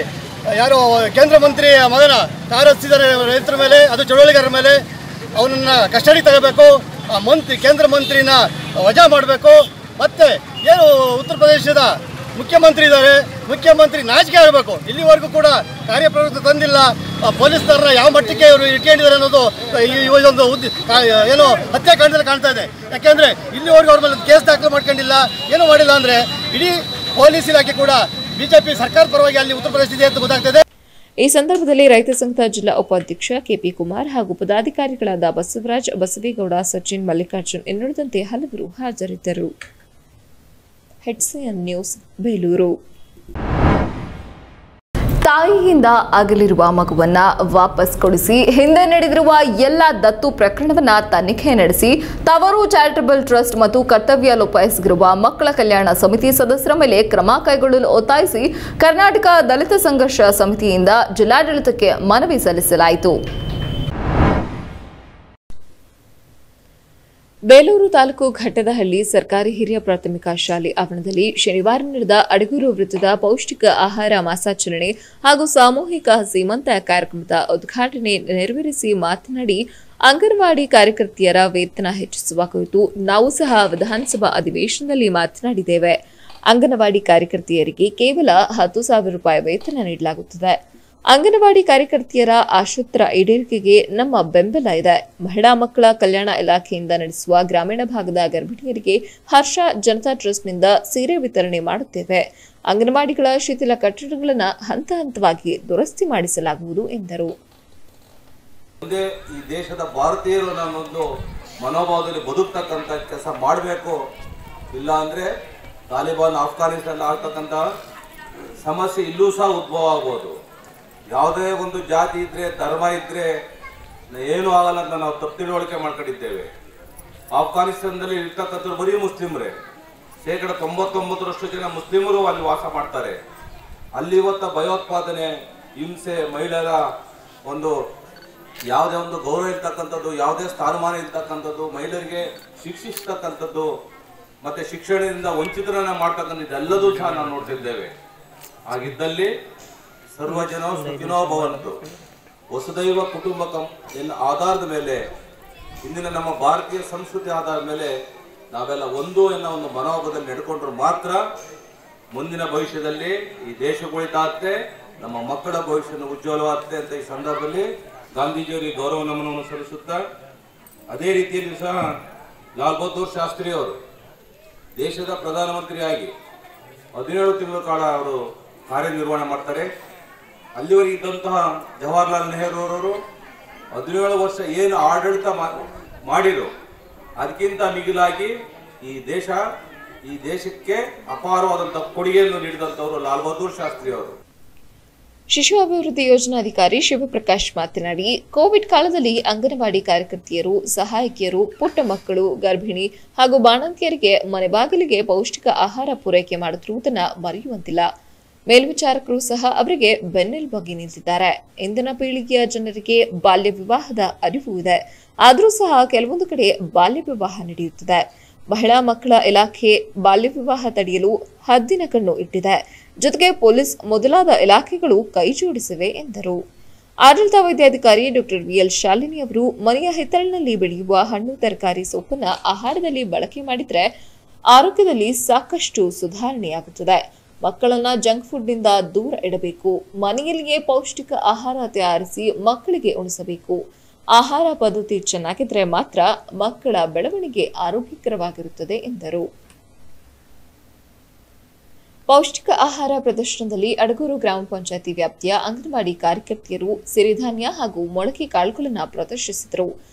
ಯಾರೋ ಕೇಂದ್ರ ಮಂತ್ರಿಯ ಮಗನ ಕಾರಸ್ತಿದ್ದಾರೆ ರೈತರ ಮೇಲೆ, ಅದು ಚಳುವಳಿಗಾರರ ಮೇಲೆ, ಅವನನ್ನು ಕಸ್ಟಡಿ ತಗೋಬೇಕು, ಆ ಕೇಂದ್ರ ಮಂತ್ರಿನ ವಜಾ ಮಾಡಬೇಕು. ಮತ್ತು ಏನು ಉತ್ತರ ಪ್ರದೇಶದ ಮುಖ್ಯಮಂತ್ರಿ ಇದ್ದಾರೆ, ಮುಖ್ಯಮಂತ್ರಿ ನಾಚಿಕೆ ಆಗಬೇಕು. ಇಲ್ಲಿವರೆಗೂ ಕೂಡ ಕಾರ್ಯಪ್ರವೃತ್ತಿ ತಂದಿಲ್ಲ. ಪೊಲೀಸ್ನವ್ರನ್ನ ಯಾವ ಮಟ್ಟಕ್ಕೆ ಇವರು ಇಟ್ಕೊಂಡಿದ್ದಾರೆ ಅನ್ನೋದು ಇವೊಂದು ಏನೋ ಹತ್ಯಾಕಾಂಡದಲ್ಲಿ ಕಾಣ್ತಾ ಇದೆ. ಯಾಕೆಂದರೆ ಇಲ್ಲಿವರೆಗೂ ಅವ್ರ ಮೇಲೆ ಕೇಸ್ ದಾಖಲು ಮಾಡ್ಕೊಂಡಿಲ್ಲ, ಏನೂ ಮಾಡಿಲ್ಲ. ಅಂದರೆ ಇಡೀ ಪೊಲೀಸ್ ಇಲಾಖೆ ಕೂಡ ಬಿಜೆಪಿ ಸರ್ಕಾರ ಪರವಾಗಿ ಅಲ್ಲಿ ಉತ್ತರ ಪ್ರದೇಶ ಇದೆ ಅಂತ ಗೊತ್ತಾಗ್ತದೆ. ಈ ಸಂದರ್ಭದಲ್ಲಿ ರೈತ ಸಂಘದ ಜಿಲ್ಲಾ ಉಪಾಧ್ಯಕ್ಷ ಕೆಪಿ ಕುಮಾರ್ ಹಾಗೂ ಪದಾಧಿಕಾರಿಗಳಾದ ಬಸವರಾಜ್, ಬಸವೇಗೌಡ, ಸಚಿನ್, ಮಲ್ಲಿಕಾರ್ಜುನ್ ಇನ್ನುಳಿದಂತೆ ಹಲವರು ಹಾಜರಿದ್ದರು. ಹೆಡ್ಸಿಎನ್ ನ್ಯೂಸ್, ಬೇಲೂರು. ತಾಯಿಯಿಂದ ಅಗಲಿರುವ ಮಗುವನ್ನ ವಾಪಸ್ ಕೊಡಿಸಿ ಹಿಂದೆ ನಡೆದಿರುವ ಎಲ್ಲ ದತ್ತು ಪ್ರಕರಣವನ್ನ ತನಿಖೆ ನಡೆಸಿ ತವರು ಚಾರಿಟಬಲ್ ಟ್ರಸ್ಟ್ ಮತ್ತು ಕರ್ತವ್ಯ ಲೋಪಾಯಿಸಿರುವ ಮಕ್ಕಳ ಕಲ್ಯಾಣ ಸಮಿತಿ ಸದಸ್ಯರ ಮೇಲೆ ಕ್ರಮ ಕೈಗೊಳ್ಳಲು ಒತ್ತಾಯಿಸಿ ಕರ್ನಾಟಕ ದಲಿತ ಸಂಘರ್ಷ ಸಮಿತಿಯಿಂದ ಜಿಲ್ಲಾಡಳಿತಕ್ಕೆ ಮನವಿ ಸಲ್ಲಿಸಲಾಯಿತು. ಬೇಲೂರು ತಾಲೂಕು ಘಟ್ಟದಹಳ್ಳಿ ಸರ್ಕಾರಿ ಹಿರಿಯ ಪ್ರಾಥಮಿಕ ಶಾಲೆ ಆವರಣದಲ್ಲಿ ಶನಿವಾರ ನಡೆದ ಅಡಗೂರು ವೃತ್ತದ ಪೌಷ್ಟಿಕ ಆಹಾರ ಮಾಸಾಚರಣೆ ಹಾಗೂ ಸಾಮೂಹಿಕ ಸೀಮಂತ ಕಾರ್ಯಕ್ರಮದ ಉದ್ಘಾಟನೆ ನೆರವೇರಿಸಿ ಮಾತನಾಡಿ, ಅಂಗನವಾಡಿ ಕಾರ್ಯಕರ್ತೆಯರ ವೇತನ ಹೆಚ್ಚಿಸುವ ಕುರಿತು ನಾವು ಸಹ ವಿಧಾನಸಭಾ ಅಧಿವೇಶನದಲ್ಲಿ ಮಾತನಾಡಿದ್ದೇವೆ. ಅಂಗನವಾಡಿ ಕಾರ್ಯಕರ್ತೆಯರಿಗೆ ಕೇವಲ 10,000 ರೂಪಾಯಿ ವೇತನ ನೀಡಲಾಗುತ್ತದೆ. ಅಂಗನವಾಡಿ ಕಾರ್ಯಕರ್ತೆಯರ ಆಶೋತ್ತರ ಈಡೇರಿಕೆಗೆ ನಮ್ಮ ಬೆಂಬಲ ಇದೆ. ಮಹಿಳಾ ಮಕ್ಕಳ ಕಲ್ಯಾಣ ಇಲಾಖೆಯಿಂದ ನಡೆಸುವ ಗ್ರಾಮೀಣ ಭಾಗದ ಗರ್ಭಿಣಿಯರಿಗೆ ಹರ್ಷ ಜನತಾ ಟ್ರಸ್ಟ್ನಿಂದ ಸೀರೆ ವಿತರಣೆ ಮಾಡುತ್ತೇವೆ. ಅಂಗನವಾಡಿಗಳ ಶಿಥಿಲ ಕಟ್ಟಡಗಳನ್ನು ಹಂತ ಹಂತವಾಗಿ ದುರಸ್ತಿ ಮಾಡಿಸಲಾಗುವುದು ಎಂದರು. ಈ ದೇಶದ ಭಾರತೀಯರು ನಾನೊಂದು ಮನೋಭಾವದಲ್ಲಿ ಬದುಕ್ತಕ್ಕಂಥ ಕೆಲಸ ಮಾಡಬೇಕು. ಇಲ್ಲ ಅಂದರೆ ತಾಲಿಬಾನ್ ಆಫ್ಘಾನಿಸ್ತಾನ ಆಗ್ತಕ್ಕಂಥ ಸಮಸ್ಯೆ ಇಲ್ಲೂ ಸಹ ಉದ್ಭವ ಆಗ್ಬೋದು. ಯಾವುದೇ ಒಂದು ಜಾತಿ ಇದ್ದರೆ, ಧರ್ಮ ಇದ್ದರೆ ಏನೂ ಆಗಲ್ಲ ಅಂತ ನಾವು ತಪ್ಪು ತಿಳುವಳಿಕೆ ಮಾಡ್ಕೊಂಡಿದ್ದೇವೆ. ಆಫ್ಘಾನಿಸ್ತಾನದಲ್ಲಿ ಇರ್ತಕ್ಕಂಥವ್ರು ಬರೀ ಮುಸ್ಲಿಮರೇ, 99% ಜನ ಮುಸ್ಲಿಮರು ಅಲ್ಲಿ ವಾಸ ಮಾಡ್ತಾರೆ. ಅಲ್ಲಿ ಇವತ್ತು ಭಯೋತ್ಪಾದನೆ, ಹಿಂಸೆ, ಮಹಿಳೆಯರ ಒಂದು ಯಾವುದೇ ಒಂದು ಗೌರವ ಇರ್ತಕ್ಕಂಥದ್ದು, ಯಾವುದೇ ಸ್ಥಾನಮಾನ ಇರ್ತಕ್ಕಂಥದ್ದು, ಮಹಿಳೆಯರಿಗೆ ಶಿಕ್ಷಿಸ್ತಕ್ಕಂಥದ್ದು ಮತ್ತು ಶಿಕ್ಷಣದಿಂದ ವಂಚಿತರನ್ನ ಮಾಡ್ತಕ್ಕಂಥ ಇದೆಲ್ಲದೂ ಸಹ ನಾವು ನೋಡ್ತಿದ್ದೇವೆ. ಹಾಗಿದ್ದಲ್ಲಿ ಸರ್ವಜನ ಸುಖಿನೋ ಭವಂತು, ವಸುದೈವ ಕುಟುಂಬಕಂ ಎನ್ನ ಆಧಾರದ ಮೇಲೆ, ಇಂದಿನ ನಮ್ಮ ಭಾರತೀಯ ಸಂಸ್ಕೃತಿ ಆಧಾರದ ಮೇಲೆ ನಾವೆಲ್ಲ ಒಂದು ಎನ್ನೋ ಒಂದು ಮನೋಭಾವದಲ್ಲಿ ನಡ್ಕೊಂಡ್ರು ಮಾತ್ರ ಮುಂದಿನ ಭವಿಷ್ಯದಲ್ಲಿ ಈ ದೇಶ ಉಳಿತಾಗುತ್ತೆ, ನಮ್ಮ ಮಕ್ಕಳ ಭವಿಷ್ಯನ ಉಜ್ವಲವಾಗುತ್ತೆ ಅಂತ ಈ ಸಂದರ್ಭದಲ್ಲಿ ಗಾಂಧೀಜಿಯವರಿಗೆ ಗೌರವ ನಮನವನ್ನು ಸಲ್ಲಿಸುತ್ತಾ, ಅದೇ ರೀತಿಯಲ್ಲಿ ಸಹ ಲಾಲ್ ಬಹದ್ದೂರ್ ಶಾಸ್ತ್ರಿ ಅವರು ದೇಶದ ಪ್ರಧಾನಮಂತ್ರಿಯಾಗಿ 17 ತಿಂಗಳ ಕಾಲ ಅವರು ಕಾರ್ಯನಿರ್ವಹಣೆ ಮಾಡ್ತಾರೆ. ಅಲ್ಲಿವರೆಗೆ ಇದ್ದಂತಹ ಜವಾಹರ್ಲಾಲ್ ನೆಹರು ಅವರು 17 ವರ್ಷ ಏನು ಆಡಳಿತ ಮಾಡಿರು ಅದಕ್ಕಿಂತ ಮಿಗಿಲಾಗಿ ಈ ದೇಶಕ್ಕೆ ಅಪಾರವಾದಂತಹ ಕೊಡುಗೆಯನ್ನು ನೀಡಿದಂಥವರು ಲಾಲ್ ಬಹದ್ದೂರ್ ಶಾಸ್ತ್ರಿ ಅವರು. ಶಿಶು ಅಭಿವೃದ್ಧಿ ಯೋಜನಾಧಿಕಾರಿ ಶಿವಪ್ರಕಾಶ್ ಮಾತನಾಡಿ, ಕೋವಿಡ್ ಕಾಲದಲ್ಲಿ ಅಂಗನವಾಡಿ ಕಾರ್ಯಕರ್ತೆಯರು, ಸಹಾಯಕಿಯರು, ಪುಟ್ಟ ಮಕ್ಕಳು, ಗರ್ಭಿಣಿ ಹಾಗೂ ಬಾಣಂತಿಯರಿಗೆ ಮನೆ ಬಾಗಿಲಿಗೆ ಪೌಷ್ಟಿಕ ಆಹಾರ ಪೂರೈಕೆ ಮಾಡುತ್ತಿರುವುದನ್ನು ಮರೆಯುವಂತಿಲ್ಲ. ಮೇಲ್ವಿಚಾರಕರು ಸಹ ಅವರಿಗೆ ಬೆನ್ನೆಲುಬಾಗಿ ನಿಂತಿದ್ದಾರೆ. ಇಂದಿನ ಪೀಳಿಗೆಯ ಜನರಿಗೆ ಬಾಲ್ಯ ವಿವಾಹದ ಅರಿವು ಇದೆ. ಆದರೂ ಸಹ ಕೆಲವೊಂದು ಕಡೆ ಬಾಲ್ಯ ವಿವಾಹ ನಡೆಯುತ್ತಿದೆ. ಮಹಿಳಾ ಮಕ್ಕಳ ಇಲಾಖೆ ಬಾಲ್ಯ ವಿವಾಹ ತಡೆಯಲು ಹದ್ದಿನ ಕಣ್ಣು ಇಟ್ಟಿದೆ. ಜೊತೆಗೆ ಪೊಲೀಸ್ ಮೊದಲಾದ ಇಲಾಖೆಗಳು ಕೈ ಜೋಡಿಸಿವೆ ಎಂದರು. ಆಡಳಿತ ವೈದ್ಯಾಧಿಕಾರಿ ಡಾಕ್ಟರ್ ವಿಎಲ್ ಶಾಲಿನಿ ಅವರು ಮನೆಯ ಹಿತ್ತಲಿನಲ್ಲಿ ಬೆಳೆಯುವ ಹಣ್ಣು ತರಕಾರಿ ಸೊಪ್ಪನ್ನು ಆಹಾರದಲ್ಲಿ ಬಳಕೆ ಮಾಡಿದರೆ ಆರೋಗ್ಯದಲ್ಲಿ ಸಾಕಷ್ಟು ಸುಧಾರಣೆಯಾಗುತ್ತದೆ. ಮಕ್ಕಳನ್ನ ಜಂಕ್ ಫುಡ್ನಿಂದ ದೂರ ಇಡಬೇಕು. ಮನೆಯಲ್ಲಿಯೇ ಪೌಷ್ಟಿಕ ಆಹಾರ ತಯಾರಿಸಿ ಮಕ್ಕಳಿಗೆ ಉಣಿಸಬೇಕು. ಆಹಾರ ಪದ್ಧತಿ ಚೆನ್ನಾಗಿದ್ರೆ ಮಾತ್ರ ಮಕ್ಕಳ ಬೆಳವಣಿಗೆ ಆರೋಗ್ಯಕರವಾಗಿರುತ್ತದೆ ಎಂದರು. ಪೌಷ್ಟಿಕ ಆಹಾರ ಪ್ರದರ್ಶನದಲ್ಲಿ ಅಡಗೂರು ಗ್ರಾಮ ಪಂಚಾಯತಿ ವ್ಯಾಪ್ತಿಯ ಅಂಗನವಾಡಿ ಕಾರ್ಯಕರ್ತೆಯರು ಸಿರಿಧಾನ್ಯ ಹಾಗೂ ಮೊಳಕೆ ಕಾಳುಗಳನ್ನು ಪ್ರದರ್ಶಿಸಿದರು.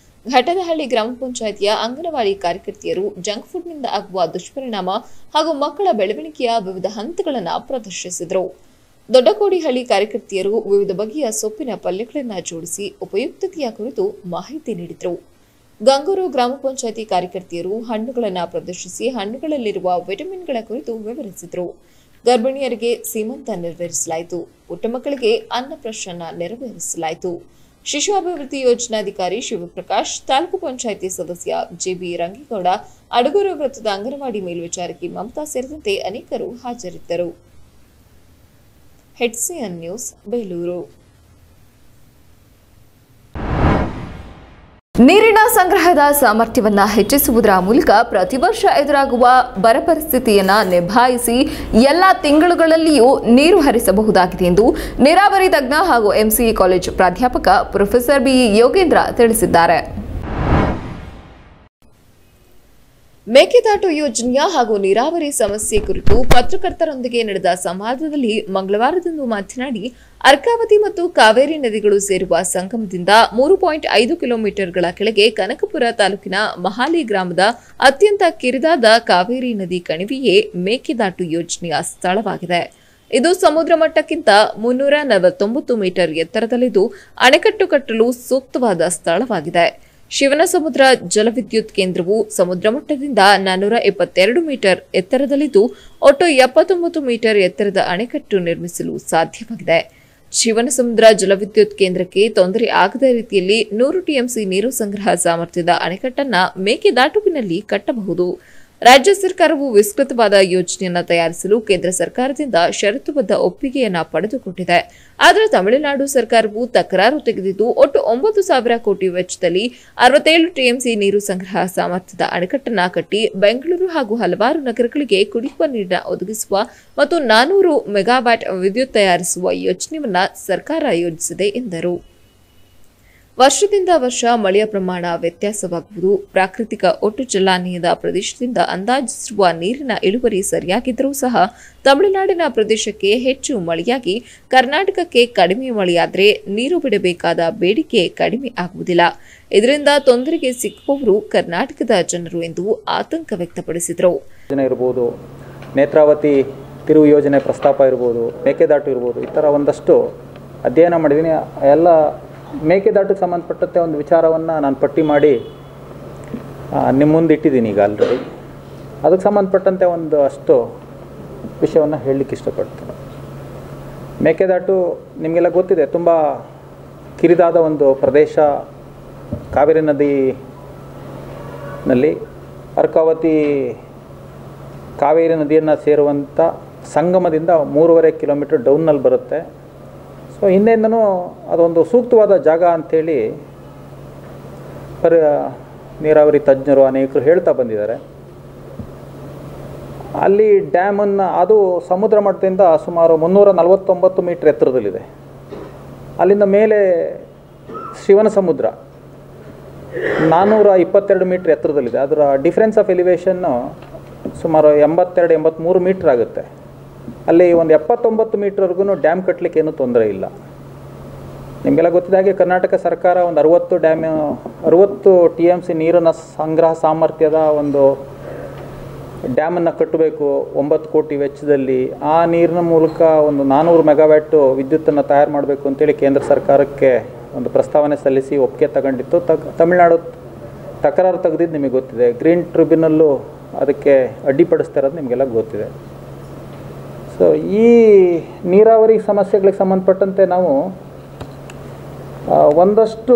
ಘಟದಹಳ್ಳಿ ಗ್ರಾಮ ಪಂಚಾಯತಿಯ ಅಂಗನವಾಡಿ ಕಾರ್ಯಕರ್ತೆಯರು ಜಂಕ್ ಫುಡ್ನಿಂದ ಆಗುವ ದುಷ್ಪರಿಣಾಮ ಹಾಗೂ ಮಕ್ಕಳ ಬೆಳವಣಿಗೆಯ ವಿವಿಧ ಹಂತಗಳನ್ನು ಪ್ರದರ್ಶಿಸಿದರು. ದೊಡ್ಡಕೋಡಿಹಳ್ಳಿ ಕಾರ್ಯಕರ್ತೆಯರು ವಿವಿಧ ಬಗೆಯ ಸೊಪ್ಪಿನ ಪಲ್ಯಗಳನ್ನು ಜೋಡಿಸಿ ಉಪಯುಕ್ತತೆಯ ಕುರಿತು ಮಾಹಿತಿ ನೀಡಿದರು. ಗಂಗೂರು ಗ್ರಾಮ ಪಂಚಾಯತಿ ಕಾರ್ಯಕರ್ತೆಯರು ಹಣ್ಣುಗಳನ್ನು ಪ್ರದರ್ಶಿಸಿ ಹಣ್ಣುಗಳಲ್ಲಿರುವ ವಿಟಮಿನ್ಗಳ ಕುರಿತು ವಿವರಿಸಿದರು. ಗರ್ಭಿಣಿಯರಿಗೆ ಸೀಮಂತ ನೆರವೇರಿಸಲಾಯಿತು. ಪುಟ್ಟ ಮಕ್ಕಳಿಗೆ ಅನ್ನಪ್ರಾಶನ ನೆರವೇರಿಸಲಾಯಿತು. ಶಿಶು ಅಭಿವೃದ್ಧಿ ಯೋಜನಾಧಿಕಾರಿ ಶಿವಪ್ರಕಾಶ್, ತಾಲೂಕು ಪಂಚಾಯಿತಿ ಸದಸ್ಯ ಜೆಬಿ ರಂಗೇಗೌಡ, ಅಡಗೂರು ವೃತ್ತದ ಅಂಗನವಾಡಿ ಮೇಲ್ವಿಚಾರಕಿ ಮಮತಾ ಸೇರಿದಂತೆ ಅನೇಕರು ಹಾಜರಿದ್ದರು. HCN news, Belur. ನೀರಿನ ಸಂಗ್ರಹದ ಸಾಮರ್ಥ್ಯವನ್ನು ಹೆಚ್ಚಿಸುವುದರ ಮೂಲಕ ಪ್ರತಿ ವರ್ಷ ಎದುರಾಗುವ ಬರ ಪರಿಸ್ಥಿತಿಯನ್ನು ನಿಭಾಯಿಸಿ ಎಲ್ಲ ತಿಂಗಳುಗಳಲ್ಲಿಯೂ ನೀರು ಹರಿಸಬಹುದಾಗಿದೆ ಎಂದು ನೀರಾವರಿ ತಜ್ಞ ಹಾಗೂ MCE ಕಾಲೇಜು ಪ್ರಾಧ್ಯಾಪಕ ಪ್ರೊಫೆಸರ್ ಬಿ ಯೋಗೇಂದ್ರ ತಿಳಿಸಿದ್ದಾರೆ. ಮೇಕೆದಾಟು ಯೋಜನೆಯ ಹಾಗೂ ನೀರಾವರಿ ಸಮಸ್ಯೆ ಕುರಿತು ಪತ್ರಕರ್ತರೊಂದಿಗೆ ನಡೆದ ಸಂವಾದದಲ್ಲಿ ಮಂಗಳವಾರದಂದು ಮಾತನಾಡಿ, ಅರ್ಕಾವತಿ ಮತ್ತು ಕಾವೇರಿ ನದಿಗಳು ಸೇರುವ ಸಂಗಮದಿಂದ 3.5 ಕಿಲೋಮೀಟರ್ಗಳ ಕೆಳಗೆ ಕನಕಪುರ ತಾಲೂಕಿನ ಮಹಾಲಿ ಗ್ರಾಮದ ಅತ್ಯಂತ ಕಿರಿದಾದ ಕಾವೇರಿ ನದಿ ಕಣಿವೆಯೇ ಮೇಕೆದಾಟು ಯೋಜನೆಯ ಸ್ಥಳವಾಗಿದೆ. ಇದು ಸಮುದ್ರ ಮಟ್ಟಕ್ಕಿಂತ 349 ಮೀಟರ್ ಎತ್ತರದಲ್ಲಿದ್ದು ಅಣೆಕಟ್ಟು ಕಟ್ಟಲು ಸೂಕ್ತವಾದ ಸ್ಥಳವಾಗಿದೆ. ಶಿವನಸಮುದ್ರ ಜಲವಿದ್ಯುತ್ ಕೇಂದ್ರವು ಸಮುದ್ರ ಮಟ್ಟದಿಂದ 472 ಮೀಟರ್ ಎತ್ತರದಲ್ಲಿದ್ದು ಒಟ್ಟು 79 ಮೀಟರ್ ಎತ್ತರದ ಅಣೆಕಟ್ಟು ನಿರ್ಮಿಸಲು ಸಾಧ್ಯವಾಗಿದೆ. ಶಿವನಸಮುದ್ರ ಜಲವಿದ್ಯುತ್ ಕೇಂದ್ರಕ್ಕೆ ತೊಂದರೆ ಆಗದ ರೀತಿಯಲ್ಲಿ 100 ಟಿಎಂಸಿ ನೀರು ಸಂಗ್ರಹ ಸಾಮರ್ಥ್ಯದ ಅಣೆಕಟ್ಟನ್ನು ಮೇಕೆದಾಟುವಿನಲ್ಲಿ ಕಟ್ಟಬಹುದು. ರಾಜ್ಯ ಸರ್ಕಾರವು ವಿಸ್ತೃತವಾದ ಯೋಜನೆಯನ್ನು ತಯಾರಿಸಲು ಕೇಂದ್ರ ಸರ್ಕಾರದಿಂದ ಷರತ್ತುಬದ್ಧ ಒಪ್ಪಿಗೆಯನ್ನು ಪಡೆದುಕೊಂಡಿದೆ. ಆದರೆ ತಮಿಳುನಾಡು ಸರ್ಕಾರವು ತಕರಾರು ತೆಗೆದಿದ್ದು ಒಟ್ಟು 9,000 ಕೋಟಿ ವೆಚ್ಚದಲ್ಲಿ 67 ಟಿಎಂಸಿ ನೀರು ಸಂಗ್ರಹ ಸಾಮರ್ಥ್ಯದ ಅಣೆಕಟ್ಟನ್ನು ಕಟ್ಟಿ ಬೆಂಗಳೂರು ಹಾಗೂ ಹಲವಾರು ನಗರಗಳಿಗೆ ಕುಡಿಯುವ ನೀರನ್ನು ಒದಗಿಸುವ ಮತ್ತು 400 ಮೆಗಾವ್ಯಾಟ್ ವಿದ್ಯುತ್ ತಯಾರಿಸುವ ಯೋಜನೆಯನ್ನು ಸರ್ಕಾರ ಯೋಜಿಸಿದೆ ಎಂದರು. ವರ್ಷದಿಂದ ವರ್ಷ ಮಳೆಯ ಪ್ರಮಾಣ ವ್ಯತ್ಯಾಸವಾಗುವುದು, ಪ್ರಾಕೃತಿಕ ಒಟ್ಟು ಜಲಾನಯದ ಪ್ರದೇಶದಿಂದ ಅಂದಾಜಿಸಿರುವ ನೀರಿನ ಇಳುವರಿ ಸರಿಯಾಗಿದ್ದರೂ ಸಹ ತಮಿಳುನಾಡಿನ ಪ್ರದೇಶಕ್ಕೆ ಹೆಚ್ಚು ಮಳೆಯಾಗಿ ಕರ್ನಾಟಕಕ್ಕೆ ಕಡಿಮೆ ಮಳೆಯಾದರೆ ನೀರು ಬಿಡಬೇಕಾದ ಬೇಡಿಕೆ ಕಡಿಮೆ ಆಗುವುದಿಲ್ಲ. ಇದರಿಂದ ತೊಂದರೆಗೆ ಸಿಕ್ಕುವವರು ಕರ್ನಾಟಕದ ಜನರು ಎಂದು ಆತಂಕ ವ್ಯಕ್ತಪಡಿಸಿದರು. ಇರಬಹುದು, ನೇತ್ರಾವತಿ ತಿರುವು ಯೋಜನೆ ಪ್ರಸ್ತಾಪ ಇರ್ಬೋದು, ಮೇಕೆದಾಟು ಇರ್ಬೋದು, ಈ ಥರ ಒಂದಷ್ಟು ಅಧ್ಯಯನ ಮಾಡಿದ್ದೀನಿ. ಎಲ್ಲ ಮೇಕೆದಾಟಿಗೆ ಸಂಬಂಧಪಟ್ಟಂತೆ ಒಂದು ವಿಚಾರವನ್ನು ನಾನು ಪಟ್ಟಿ ಮಾಡಿ ನಿಮ್ಮ ಮುಂದೆ ಇಟ್ಟಿದ್ದೀನಿ ಈಗ ಆಲ್ರೆಡಿ. ಅದಕ್ಕೆ ಸಂಬಂಧಪಟ್ಟಂತೆ ಒಂದು ಅಷ್ಟು ವಿಷಯವನ್ನು ಹೇಳಲಿಕ್ಕೆ ಇಷ್ಟಪಡ್ತೀನಿ. ಮೇಕೆದಾಟು ನಿಮಗೆಲ್ಲ ಗೊತ್ತಿದೆ, ತುಂಬ ಕಿರಿದಾದ ಒಂದು ಪ್ರದೇಶ. ಕಾವೇರಿ ನದಿನಲ್ಲಿ ಅರ್ಕಾವತಿ ಕಾವೇರಿ ನದಿಯನ್ನು ಸೇರುವಂಥ ಸಂಗಮದಿಂದ 3.5 ಕಿಲೋಮೀಟರ್ ಡೌನ್ನಲ್ಲಿ ಬರುತ್ತೆ. ಸೊ ಹಿಂದೆಯಿಂದನೂ ಅದೊಂದು ಸೂಕ್ತವಾದ ಜಾಗ ಅಂಥೇಳಿ ನೀರಾವರಿ ತಜ್ಞರು ಅನೇಕರು ಹೇಳ್ತಾ ಬಂದಿದ್ದಾರೆ. ಅಲ್ಲಿ ಡ್ಯಾಮನ್ನು, ಅದು ಸಮುದ್ರ ಮಟ್ಟದಿಂದ ಸುಮಾರು 349 ಮೀಟರ್ ಎತ್ತರದಲ್ಲಿದೆ. ಅಲ್ಲಿಂದ ಮೇಲೆ ಶಿವನ ಸಮುದ್ರ 422 ಮೀಟರ್ ಎತ್ತರದಲ್ಲಿದೆ. ಅದರ ಡಿಫ್ರೆನ್ಸ್ ಆಫ್ ಎಲಿವೇಶನ್ನು ಸುಮಾರು 82-83 ಮೀಟ್ರ್ ಆಗುತ್ತೆ. ಅಲ್ಲಿ ಒಂದು 79 ಮೀಟ್ರ್ವರೆಗೂ ಡ್ಯಾಮ್ ಕಟ್ಟಲಿಕ್ಕೆ ಏನೂ ತೊಂದರೆ ಇಲ್ಲ. ನಿಮಗೆಲ್ಲ ಗೊತ್ತಿದ್ದ ಹಾಗೆ ಕರ್ನಾಟಕ ಸರ್ಕಾರ ಒಂದು 60 TMC ನೀರಿನ ಸಂಗ್ರಹ ಸಾಮರ್ಥ್ಯದ ಒಂದು ಡ್ಯಾಮನ್ನು ಕಟ್ಟಬೇಕು 9 ಕೋಟಿ ವೆಚ್ಚದಲ್ಲಿ. ಆ ನೀರಿನ ಮೂಲಕ ಒಂದು 400 ಮೆಗಾವ್ಯಾಟು ವಿದ್ಯುತ್ತನ್ನು ತಯಾರು ಮಾಡಬೇಕು ಅಂತೇಳಿ ಕೇಂದ್ರ ಸರ್ಕಾರಕ್ಕೆ ಒಂದು ಪ್ರಸ್ತಾವನೆ ಸಲ್ಲಿಸಿ ಒಪ್ಪಿಗೆ ತಗೊಂಡಿತ್ತು. ತಮಿಳುನಾಡು ತಕರಾರು ತೆಗೆದಿದ್ದು ನಿಮಗೆ ಗೊತ್ತಿದೆ. ಗ್ರೀನ್ ಟ್ರಿಬ್ಯುನಲ್ಲು ಅದಕ್ಕೆ ಅಡ್ಡಿಪಡಿಸ್ತಾ ಇರೋದು ನಿಮಗೆಲ್ಲ ಗೊತ್ತಿದೆ. ಸೊ ಈ ನೀರಾವರಿ ಸಮಸ್ಯೆಗಳಿಗೆ ಸಂಬಂಧಪಟ್ಟಂತೆ ನಾವು ಒಂದಷ್ಟು